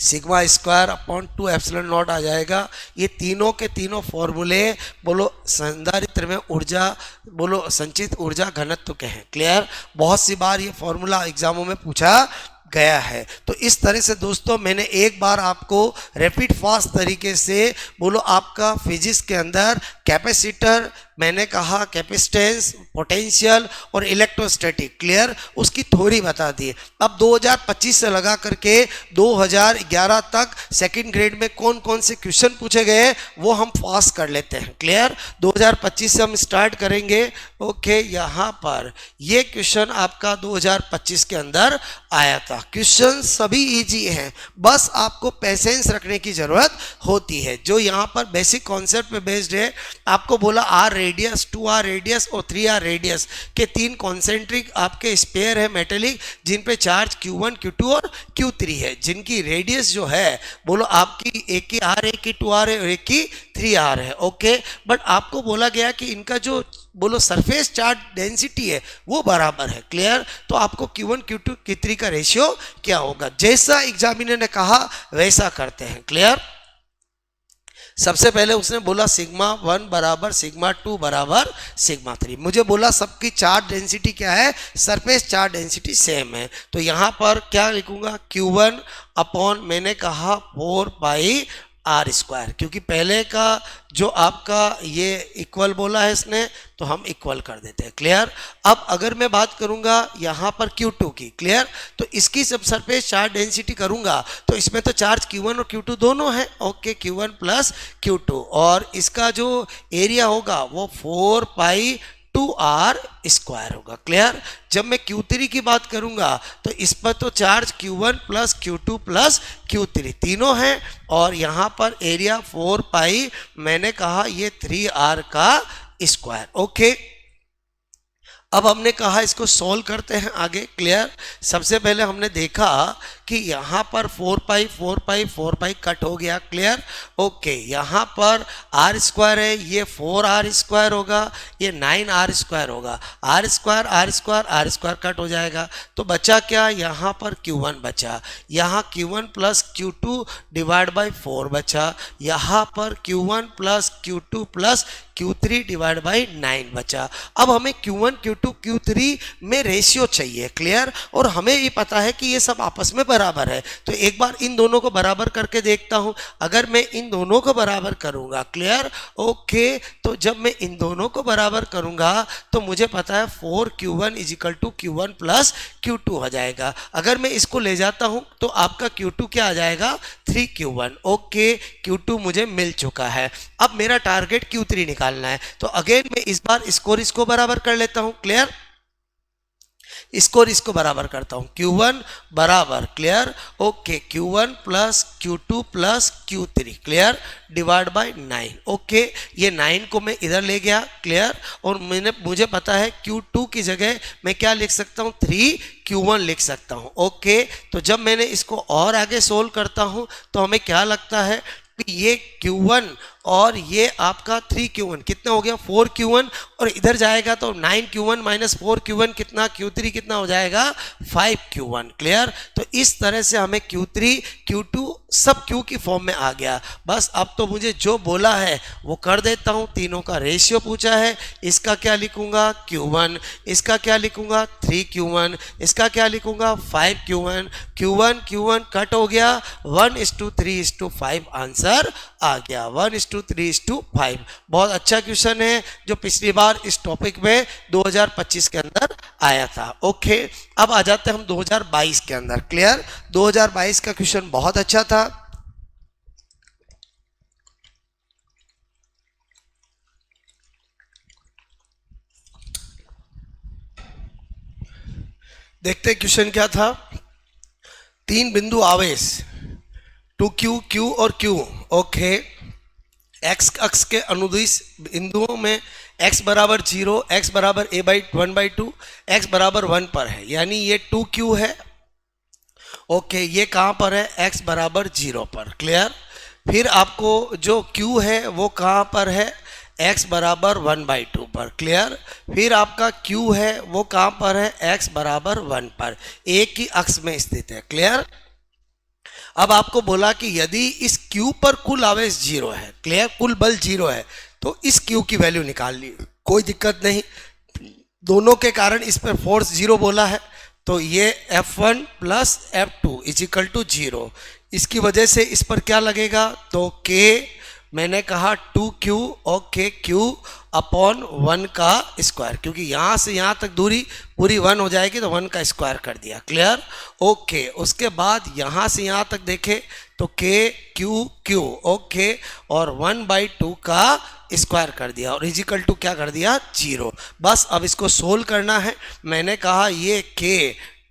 sigma square upon 2 epsilon naught आ जाएगा। ये तीनों के तीनों फॉर्मूले बोलो संधारित्र में ऊर्जा बोलो संचित ऊर्जा घनत्व के हैं। क्लियर? बहुत सी बार ये फॉर्मूला एग्जामों में पूछा गया है। तो इस तरह से दोस्तों मैंने एक बार आपको रैपिड फास्ट तरीके से बोलो आपका फिजिक्स के अंदर कैपेसिटर मैंने कहा कैपेसिटेंस, पोटेंशियल और इलेक्ट्रोस्टैटिक, क्लियर, उसकी थ्योरी बता दी। अब 2025 से लगा करके 2011 तक सेकंड ग्रेड में कौन कौन से क्वेश्चन पूछे गए वो हम फास्ट कर लेते हैं, क्लियर। 2025 से हम स्टार्ट करेंगे। ओके, यहाँ पर ये क्वेश्चन आपका 2025 के अंदर आया था। क्वेश्चन सभी इजी हैं, बस आपको पेशेंस रखने की जरूरत होती है। जो यहाँ पर बेसिक कॉन्सेप्ट पे बेस्ड है, आपको बोला आर रेडियस, 2r रेडियस और 3r रेडियस के 3 कॉन्सेंट्रिक आपके स्पेयर है मेटेलिक, जिन पे चार्ज Q1, Q2 और Q3 है, जिनकी रेडियस जो है बोलो आपकी एक की r, एक की 2r है और एक की 3r है। ओके, बट आपको बोला गया कि इनका जो बोलो सरफेस चार्ज डेंसिटी है वो बराबर है, क्लियर। तो आपको Q1, Q2, Q3 का रेशियो क्या होगा, जैसा एग्जामिनर ने कहा वैसा करते हैं, क्लियर। सबसे पहले उसने बोला सिग्मा 1 बराबर सिग्मा 2 बराबर सिग्मा 3। मुझे बोला सबकी चार्ज डेंसिटी क्या है, सरफेस चार्ज डेंसिटी सेम है। तो यहाँ पर क्या लिखूंगा, Q1 अपॉन मैंने कहा 4 पाई आर स्क्वायर, क्योंकि पहले का जो आपका ये इक्वल बोला है इसने, तो हम इक्वल कर देते हैं, क्लियर। अब अगर मैं बात करूंगा यहाँ पर Q2 की, क्लियर, तो इसकी सब सरफेस चार्ज डेंसिटी करूंगा तो इसमें तो चार्ज Q1 और Q2 दोनों है। ओके, Q1 प्लस Q2, और इसका जो एरिया होगा वो 4 पाई 2r स्क्वायर होगा, क्लियर। जब मैं Q3 की बात करूंगा तो इस पर तो charge Q1 plus Q2 plus Q3 तीनों हैं, और यहाँ पर एरिया 4 पाई मैंने कहा ये 3r का स्क्वायर। ओके, अब हमने कहा इसको सॉल्व करते हैं आगे, क्लियर। सबसे पहले हमने देखा कि यहाँ पर 4 पाई 4 पाई 4 पाई कट हो गया, क्लियर। ओके, यहाँ पर आर स्क्वायर है, ये 4r स्क्वायर होगा, ये 9r स्क्वायर होगा, R square R square R square cut हो जाएगा, तो बचा क्या, यहाँ पर Q1 बचा, यहाँ Q1 plus Q2 divide by 4 बचा, यहाँ पर Q1 plus Q2 plus Q3 divide by 9 बचा। अब हमें Q1, Q2, Q3 में रेशियो चाहिए, क्लियर, और हमें ये पता है कि ये सब आपस में बराबर है। तो एक बार इन दोनों को बराबर करके देखता हूं। अगर मैं इन दोनों को बराबर करूंगा, क्लियर, ओके, तो जब मैं इन दोनों को बराबर करूंगा तो मुझे पता है 4Q1 is equal to Q1 plus Q2 हो जाएगा। अगर मैं इसको ले जाता हूं तो आपका Q2 क्या आ जाएगा, 3Q1। ओके, Q2 मुझे मिल चुका है। अब मेरा टारगेट Q3 निकालना है, तो अगेन मैं इस बार इसको बराबर कर लेता हूं, क्लियर। इसको बराबर करता हूं, Q1 बराबर, clear, okay, Q1 plus Q2 plus Q3, clear, divide by 9। Okay, ये 9 को मैं इधर ले गया, क्लियर, और मुझे पता है Q2 की जगह मैं क्या लिख सकता हूं, 3Q1 लिख सकता हूं। ओके, तो जब मैंने इसको और आगे सोल्व करता हूं तो हमें क्या लगता है कि ये Q1 और ये आपका 3Q1 कितना हो गया, 4Q1, और इधर जाएगा तो 9Q1 माइनस 4Q1 कितना, Q3 कितना हो जाएगा, 5Q1, क्लियर। तो इस तरह से हमें Q3 Q2 सब Q की फॉर्म में आ गया। बस अब तो मुझे जो बोला है वो कर देता हूँ। तीनों का रेशियो पूछा है, इसका क्या लिखूंगा, Q1, इसका क्या लिखूंगा, 3Q1, इसका क्या लिखूंगा, 5Q1, Q1 कट हो गया, 1:3:5 आंसर आ गया, 1:3:5। बहुत अच्छा क्वेश्चन है जो पिछली बार इस टॉपिक में 2025 के अंदर आया था। ओके, अब आ जाते हैं हम 2022 के अंदर, क्लियर। 2022 का क्वेश्चन बहुत अच्छा था। देखते क्वेश्चन क्या था। 3 बिंदु आवेश 2Q, Q और Q, ओके, x अक्ष के अनुदिश बिंदुओं में x बराबर 0, x बराबर a/1/2, x बराबर 1 पर है, यानी ये 2Q है। ओके, ये कहाँ पर है, x बराबर 0 पर, क्लियर। फिर आपको जो Q है वो कहाँ पर है, x बराबर 1/2 पर, क्लियर। फिर आपका Q है वो कहाँ पर है, x बराबर 1 पर, एक ही अक्ष में स्थित है, क्लियर। अब आपको बोला कि यदि इस Q पर कुल आवेश 0 है, क्लियर, कुल बल 0 है, तो इस Q की वैल्यू निकाल ली, कोई दिक्कत नहीं। दोनों के कारण इस पर फोर्स 0 बोला है, तो ये F1 plus F2 is equal to 0। इसकी वजह से इस पर क्या लगेगा, तो K मैंने कहा 2q ओके q अपॉन 1 का स्क्वायर, क्योंकि यहाँ से यहाँ तक दूरी पूरी 1 हो जाएगी तो 1 का स्क्वायर कर दिया। क्लियर? ओके। उसके बाद यहाँ से यहाँ तक देखे तो k q q ओके और 1/2 का स्क्वायर कर दिया और इजिकल टू क्या कर दिया 0। बस अब इसको सोल्व करना है। मैंने कहा ये k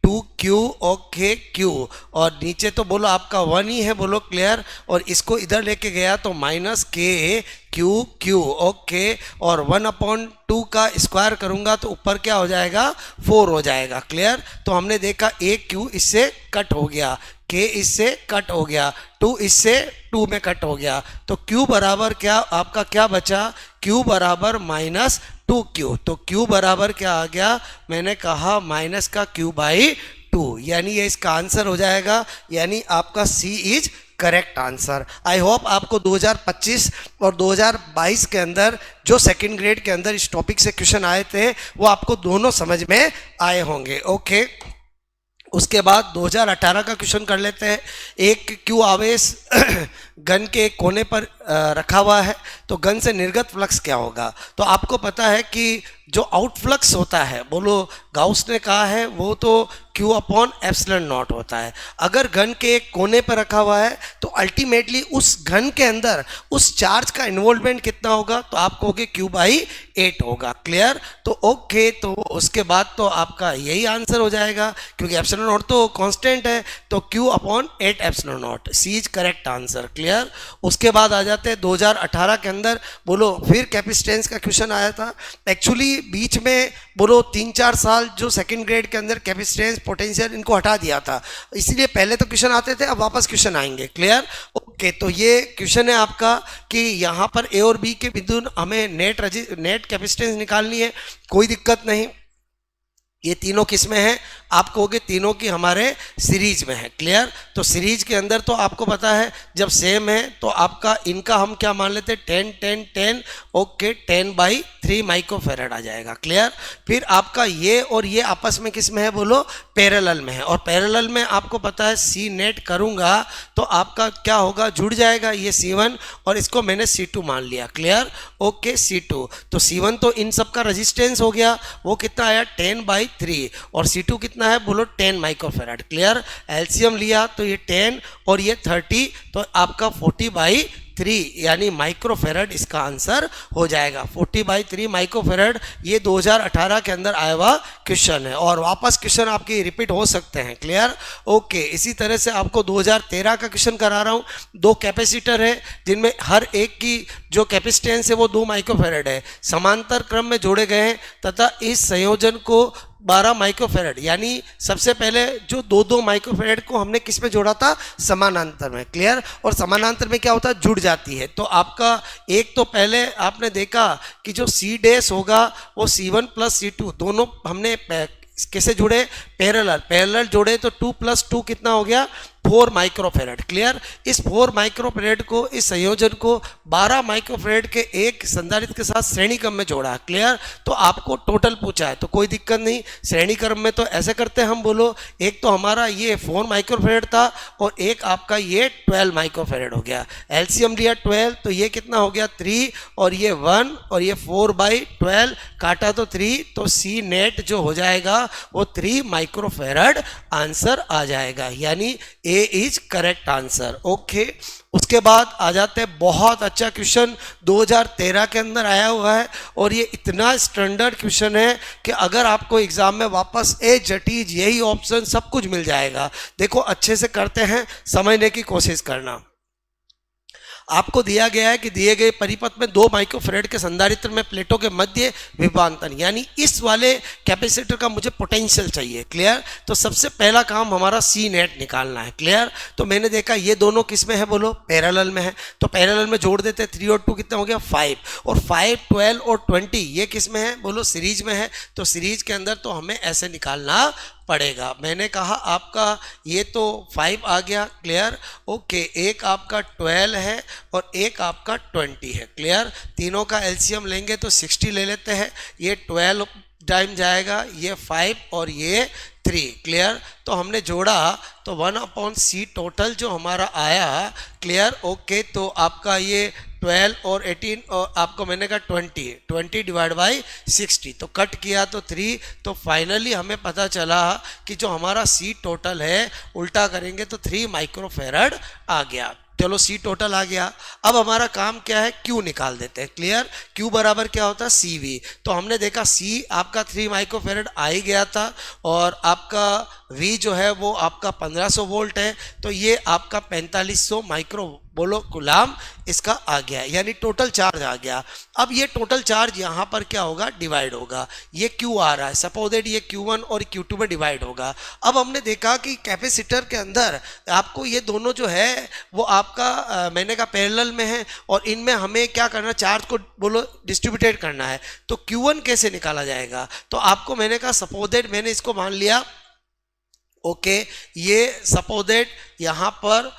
2q ओके q और नीचे तो बोलो आपका 1 ही है, बोलो क्लियर। और इसको इधर लेके गया तो minus k q q okay और 1/2 का स्क्वायर करूंगा तो ऊपर क्या हो जाएगा 4 हो जाएगा। क्लियर? तो हमने देखा a q इससे कट हो गया, k इससे कट हो गया, 2 इससे 2 में कट हो गया, तो q बराबर क्या आपका क्या बचा, q बराबर -2q। तो q बराबर क्या आ गया, मैंने कहा माइनस का q/2, यानी ये इसका आंसर हो जाएगा, यानी आपका C is correct answer. I hope आपको 2025 और 2022 के अंदर जो सेकंड ग्रेड के अंदर इस टॉपिक से क्वेश्चन आए थे वो आपको दोनों समझ में आए होंगे। ओके। उसके बाद 2018 का क्वेश्चन कर लेते हैं। एक क्यू आवेश गन के एक कोने पर रखा हुआ है, तो गन से निर्गत फ्लक्स क्या होगा। तो आपको पता है कि जो आउटफ्लक्स होता है, बोलो गाउस ने कहा है, वो तो Q/ε0 होता है। अगर गन के एक कोने पर रखा हुआ है तो अल्टीमेटली उस गन के अंदर उस चार्ज का इन्वॉल्वमेंट कितना होगा, तो आप कहोगे Q/8 होगा। क्लियर? तो ओके, तो उसके बाद तो आपका यही आंसर हो जाएगा, क्योंकि ε0 तो कांस्टेंट है, तो Q/8 ε0 C is correct answer. Clear? उसके बाद आ जाते हैं 2018 के अंदर, बोलो फिर कैपेसिटेंस का क्वेश्चन आया था। एक्चुअली बीच में बोलो 3-4 साल जो सेकंड ग्रेड के अंदर कैपेसिटेंस पोटेंशियल इनको हटा दिया था, इसलिए पहले तो क्वेश्चन आते थे, अब वापस क्वेश्चन आएंगे। क्लियर? ओके। तो ये क्वेश्चन है आपका कि यहाँ पर ए और बी के बिंदु हमें नेट कैपेसिटेंस निकालनी है, कोई दिक्कत नहीं। ये तीनों किस में है, आप कहोगे तीनों की हमारे सीरीज में है। क्लियर? तो सीरीज के अंदर तो आपको पता है जब सेम है तो आपका इनका हम क्या मान लेते हैं 10 ओके 10/3 माइक्रोफेरेड आ जाएगा। क्लियर? फिर आपका ये और ये आपस में किस में है, बोलो पैरेलल में है, और पैरेलल में आपको पता है सी नेट करूंगा तो आपका क्या होगा, जुड़ जाएगा ये C1 और इसको मैंने C2 मान लिया। क्लियर? ओके C2, तो C1 तो इन सब का रेजिस्टेंस हो गया, वो कितना आया 10/3 और C2 कितना है, बोलो 10 माइक्रोफेराड। क्लियर? एलसीएम लिया तो ये 10 और ये 30, तो आपका 40/3 यानी माइक्रोफेराड इसका आंसर हो जाएगा। 40/3 माइक्रोफेराड ये 2018 के अंदर आया हुआ क्वेश्चन है, और वापस क्वेश्चन आपके रिपीट हो सकते हैं। क्लियर? ओके। इसी तरह से आपको 2013 का क्वेश्चन करा रहा हूँ। 2 कैपेसिटर है जिनमें हर एक की जो कैपेसिटेंस है वो 2 माइक्रोफेराड है, समांतर क्रम में जोड़े गए हैं तथा इस संयोजन को 12 माइक्रोफेरेड, यानी सबसे पहले जो 2-2 माइक्रोफेरेड को हमने किस में जोड़ा था, समानांतर में। क्लियर? और समानांतर में क्या होता है, जुड़ जाती है। तो आपका एक तो पहले आपने देखा कि जो C डैश होगा वो C1 + C2 दोनों हमने कैसे जुड़े, पैरेलल जोड़े, तो 2 + 2 कितना हो गया 4 माइक्रोफेरेड। क्लियर? इस 4 माइक्रोफेरेड को, इस संयोजन को 12 माइक्रोफेरेड के एक संधारित्र के साथ श्रेणी क्रम में जोड़ा। क्लियर? तो आपको टोटल पूछा है तो कोई दिक्कत नहीं, श्रेणी क्रम में तो ऐसे करते हैं हम, बोलो एक तो हमारा ये 4 माइक्रोफेरेड था और एक आपका ये 12 माइक्रोफेरेड हो गया। एलसीएम लिया 12 तो ये कितना हो गया 3 और ये 1 और ये 4/12 काटा तो 3, तो सी नेट जो हो जाएगा वो 3 माइक्रोफेरेड आंसर आ जाएगा, यानी ए इज करेक्ट आंसर। ओके। उसके बाद आ जाते हैं, बहुत अच्छा क्वेश्चन 2013 के अंदर आया हुआ है और ये इतना स्टैंडर्ड क्वेश्चन है कि अगर आपको एग्जाम में वापस ए जटीज यही ऑप्शन सब कुछ मिल जाएगा। देखो अच्छे से करते हैं, समझने की कोशिश करना। आपको दिया गया है कि दिए गए परिपथ में 2 माइक्रोफेरेड के संधारित्र में प्लेटों के मध्य विभवांतर, यानी इस वाले कैपेसिटर का मुझे पोटेंशियल चाहिए। क्लियर? तो सबसे पहला काम हमारा सी नेट निकालना है। क्लियर? तो मैंने देखा ये दोनों किस में है, बोलो पैरेलल में है, तो पैरेलल में जोड़ देते हैं। 3 और 2 कितना हो गया 5, और 5, 12 और 20 ये किस में है, बोलो सीरीज में है। तो सीरीज के अंदर तो हमें ऐसे निकालना पड़ेगा। मैंने कहा आपका ये तो 5 आ गया। क्लियर? ओके। एक आपका 12 है और एक आपका 20 है। क्लियर? तीनों का एलसीएम लेंगे तो 60 ले लेते हैं। ये 12 टाइम जाएगा, ये 5 और ये 3, क्लियर। तो हमने जोड़ा तो 1/c टोटल जो हमारा आया, क्लियर, ओके। तो आपका ये 12 और 18 और आपको मैंने कहा 20 डिवाइड बाई 60, तो कट किया तो 3, तो फाइनली हमें पता चला कि जो हमारा c टोटल है उल्टा करेंगे तो 3 माइक्रोफेरड आ गया। चलो c टोटल आ गया। अब हमारा काम क्या है, q निकाल देते हैं, क्लियर। q बराबर क्या होता है, CV। तो हमने देखा c आपका 3 माइक्रोफेरड आ ही गया था और आपका v जो है वो आपका 1500 वोल्ट है, तो ये आपका 4500 माइक्रो बोलो कूलाम इसका आ गया, यानी टोटल चार्ज आ गया। अब ये टोटल चार्ज यहाँ पर क्या होगा, डिवाइड होगा। ये Q आ रहा है, सपोज दैट ये Q1 और Q2 में डिवाइड होगा। अब हमने देखा कि कैपेसिटर के अंदर आपको ये दोनों जो है वो आपका मैंने कहा पैरेलल में है और इनमें हमें क्या करना, चार्ज को बोलो डिस्ट्रीब्यूटेड करना है। तो Q1 कैसे निकाला जाएगा, तो आपको मैंने कहा सपोज दैट मैंने इसको मान लिया, ओके, ये सपोज दैट यहाँ पर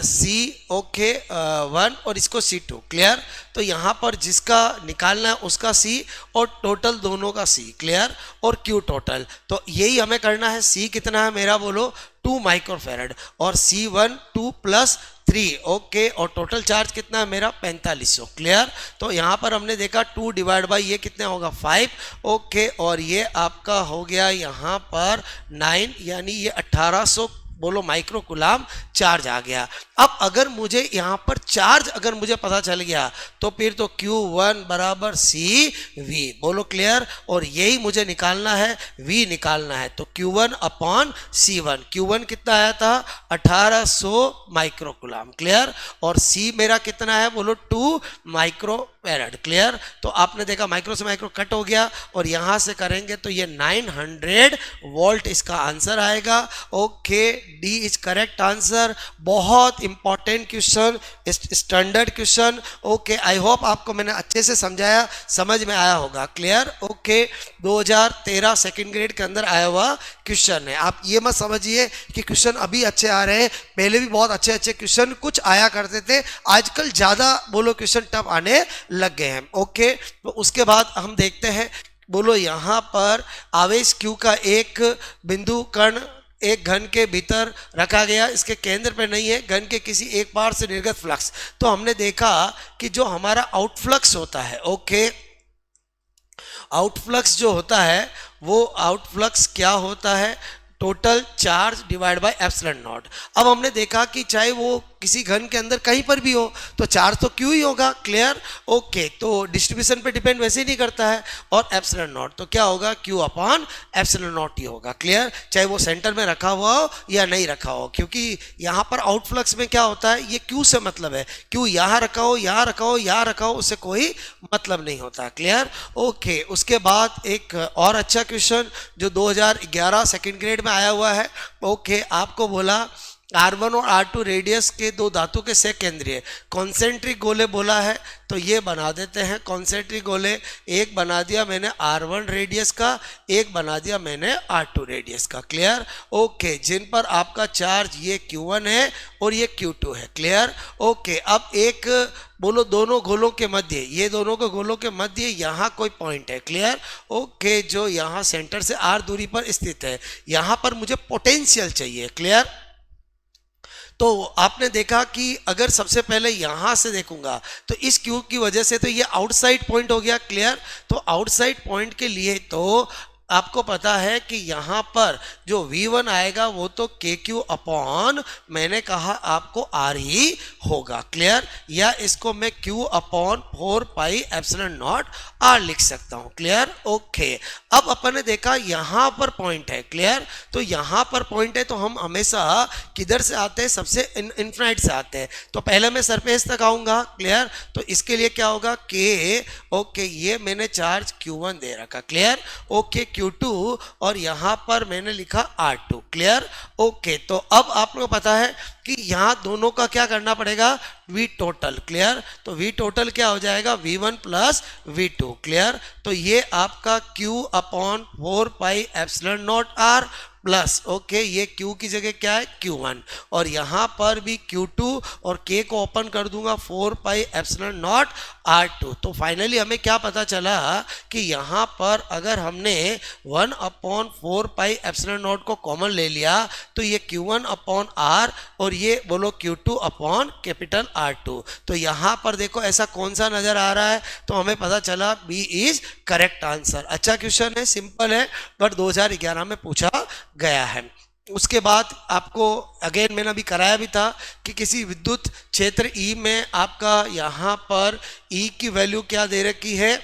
C ओके 1 और इसको C2, क्लियर। तो यहाँ पर जिसका निकालना है उसका C और टोटल दोनों का C, क्लियर, और Q टोटल। तो यही हमें करना है। C कितना है मेरा, बोलो 2 माइक्रोफेरड और C1 2 + 3, ओके, और टोटल चार्ज कितना है मेरा 4500, क्लियर। तो यहाँ पर हमने देखा 2 डिवाइड बाई ये कितना होगा 5, ओके, और ये आपका हो गया यहाँ पर 9, यानी ये 1800 बोलो माइक्रो कूलाम चार्ज आ गया। अब अगर मुझे यहाँ पर चार्ज अगर मुझे पता चल गया तो फिर तो Q1 बराबर CV, बोलो क्लियर। और यही मुझे निकालना है, V निकालना है। तो Q1 अपॉन C1, Q1 कितना आया था 1800 माइक्रो कूलाम, क्लियर, और C मेरा कितना है, बोलो 2 माइक्रो फैराड, क्लियर। तो आपने देखा माइक्रो से माइक्रो कट हो गया और यहाँ से करेंगे तो ये 900 वोल्ट इसका आंसर आएगा। Okay, D is correct answer. बहुत important question, standard question. Okay, I hope आपको मैंने अच्छे से समझाया, समझ में आया होगा, क्लियर। ओके, 2013 सेकंड ग्रेड के अंदर आया हुआ क्वेश्चन है। आप ये मत समझिए कि क्वेश्चन अभी अच्छे आ रहे हैं, पहले भी बहुत अच्छे अच्छे क्वेश्चन कुछ आया करते थे, आजकल ज्यादा बोलो क्वेश्चन टफ आने लग गए हैं। ओके, तो उसके बाद हम देखते हैं, बोलो यहाँ पर आवेश Q का एक बिंदु कण एक घन के भीतर रखा गया, इसके केंद्र पे नहीं है, घन के किसी एक पार से निर्गत फ्लक्स। तो हमने देखा कि जो हमारा आउटफ्लक्स होता है, ओके, आउटफ्लक्स जो होता है वो आउटफ्लक्स क्या होता है, total charge divide by epsilon not. अब हमने देखा कि चाहे वो किसी घन के अंदर कहीं पर भी हो तो चार्ज तो क्यू ही होगा, क्लियर। ओके, तो डिस्ट्रीब्यूशन पे डिपेंड वैसे ही नहीं करता है, और एप्सिलॉन नॉट तो क्या होगा, क्यू अपॉन एप्सिलॉन नॉट ही होगा, क्लियर, चाहे वो सेंटर में रखा हुआ हो या नहीं रखा हो। क्योंकि यहाँ पर आउटफ्लक्स में क्या होता है, ये क्यू से मतलब है, क्यू यहाँ रखा हो, यहाँ रखा हो, यहाँ रखा हो, उससे कोई मतलब नहीं होता, क्लियर। ओके, उसके बाद एक और अच्छा क्वेश्चन जो 2011 सेकेंड ग्रेड में आया हुआ है। ओके, आपको बोला R1 और R2 रेडियस के दो धातु के से केंद्रीय कॉन्सेंट्रिक गोले बोला है, तो ये बना देते हैं कॉन्सेंट्रिक गोले। एक बना दिया मैंने R1 रेडियस का, एक बना दिया मैंने R2 रेडियस का, क्लियर। ओके, जिन पर आपका चार्ज ये Q1 है और ये Q2 है, क्लियर। ओके, अब एक बोलो दोनों गोलों के मध्य, ये दोनों के गोलों के मध्य यहाँ कोई पॉइंट है, क्लियर। ओके, जो यहाँ सेंटर से R दूरी पर स्थित है, यहाँ पर मुझे पोटेंशियल चाहिए, क्लियर। तो आपने देखा कि अगर सबसे पहले यहां से देखूंगा तो इस क्यू की वजह से तो ये आउटसाइड पॉइंट हो गया, क्लियर। तो आउटसाइड पॉइंट के लिए तो आपको पता है कि यहाँ पर जो V1 आएगा वो तो KQ अपॉन मैंने कहा आपको R ही होगा, क्लियर, या इसको मैं Q upon 4 pi epsilon not R लिख सकता हूँ, क्लियर। ओके, अब अपन ने देखा यहाँ पर पॉइंट है, क्लियर। तो यहाँ पर पॉइंट है तो हम हमेशा किधर से आते हैं, सबसे इन्फिनाइट से आते हैं, तो पहले मैं सरफेस तक आऊँगा, क्लियर। तो इसके लिए क्या होगा K, ओके, ये मैंने चार्ज Q1 दे रखा, क्लियर। ओके, Q2 और यहाँ पर मैंने लिखा R2, क्लियर। ओके, तो अब आपको पता है कि यहाँ दोनों का क्या करना पड़ेगा, V टोटल, क्लियर। तो V टोटल क्या हो जाएगा, V1 प्लस V2, क्लियर। तो ये आपका Q upon 4 pi epsilon not R plus okay ये Q की जगह क्या है Q1 और यहाँ पर भी Q2 और K को ओपन कर दूंगा 4 पाई एप्सिलॉन नॉट R2। तो फाइनली हमें क्या पता चला कि यहाँ पर अगर हमने 1/4 पाई एप्सिलॉन नॉट को कॉमन ले लिया तो ये Q1/R और ये बोलो Q2/कैपिटल R2। तो यहाँ पर देखो ऐसा कौन सा नजर आ रहा है, तो हमें पता चला B इज करेक्ट आंसर। अच्छा क्वेश्चन है, सिंपल है, बट 2011 में पूछा गया है। उसके बाद आपको अगेन मैंने अभी कराया भी था कि किसी विद्युत क्षेत्र E में आपका यहाँ पर E की वैल्यू क्या दे रखी है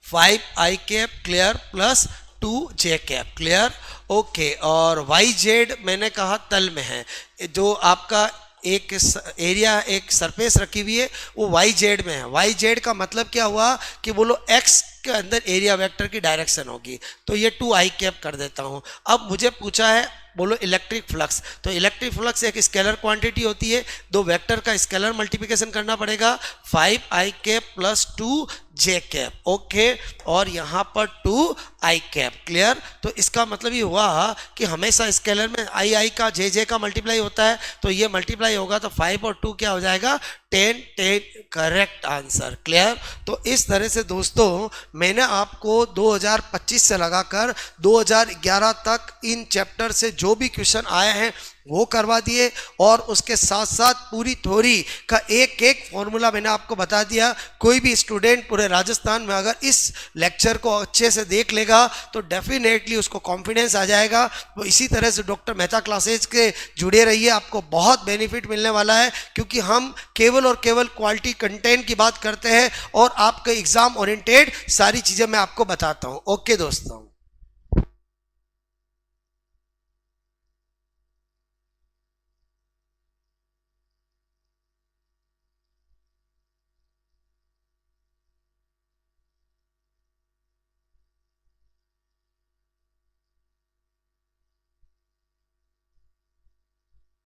5i cap clear plus 2j cap clear okay. और YZ मैंने कहा तल में है, जो आपका एक एरिया एक सरफेस रखी हुई है वो YZ में है। YZ का मतलब क्या हुआ कि बोलो X के अंदर एरिया वेक्टर की डायरेक्शन होगी, तो ये 2i कैप कर देता हूं। अब मुझे पूछा है बोलो इलेक्ट्रिक फ्लक्स, तो इलेक्ट्रिक फ्लक्स एक स्केलर क्वांटिटी होती है, दो वेक्टर का स्केलर मल्टीप्लिकेशन करना पड़ेगा 5i cap plus 2j cap okay और यहाँ पर 2i कैप क्लियर। तो इसका मतलब ये हुआ कि हमेशा स्केलर में i का j का मल्टीप्लाई होता है, तो ये मल्टीप्लाई होगा तो 5 और 2 क्या हो जाएगा 10 करेक्ट आंसर क्लियर। तो इस तरह से दोस्तों मैंने आपको 2025 से लगाकर 2011 तक इन चैप्टर से जो भी क्वेश्चन आए हैं वो करवा दिए और उसके साथ साथ पूरी थ्योरी का एक एक फॉर्मूला मैंने आपको बता दिया। कोई भी स्टूडेंट पूरे राजस्थान में अगर इस लेक्चर को अच्छे से देख लेगा तो डेफिनेटली उसको कॉन्फिडेंस आ जाएगा। तो इसी तरह से डॉक्टर मेहता क्लासेज के जुड़े रहिए, आपको बहुत बेनिफिट मिलने वाला है, क्योंकि हम केवल और केवल क्वालिटी कंटेंट की बात करते हैं और आपके एग्जाम ओरिएंटेड सारी चीज़ें मैं आपको बताता हूँ। ओके दोस्तों।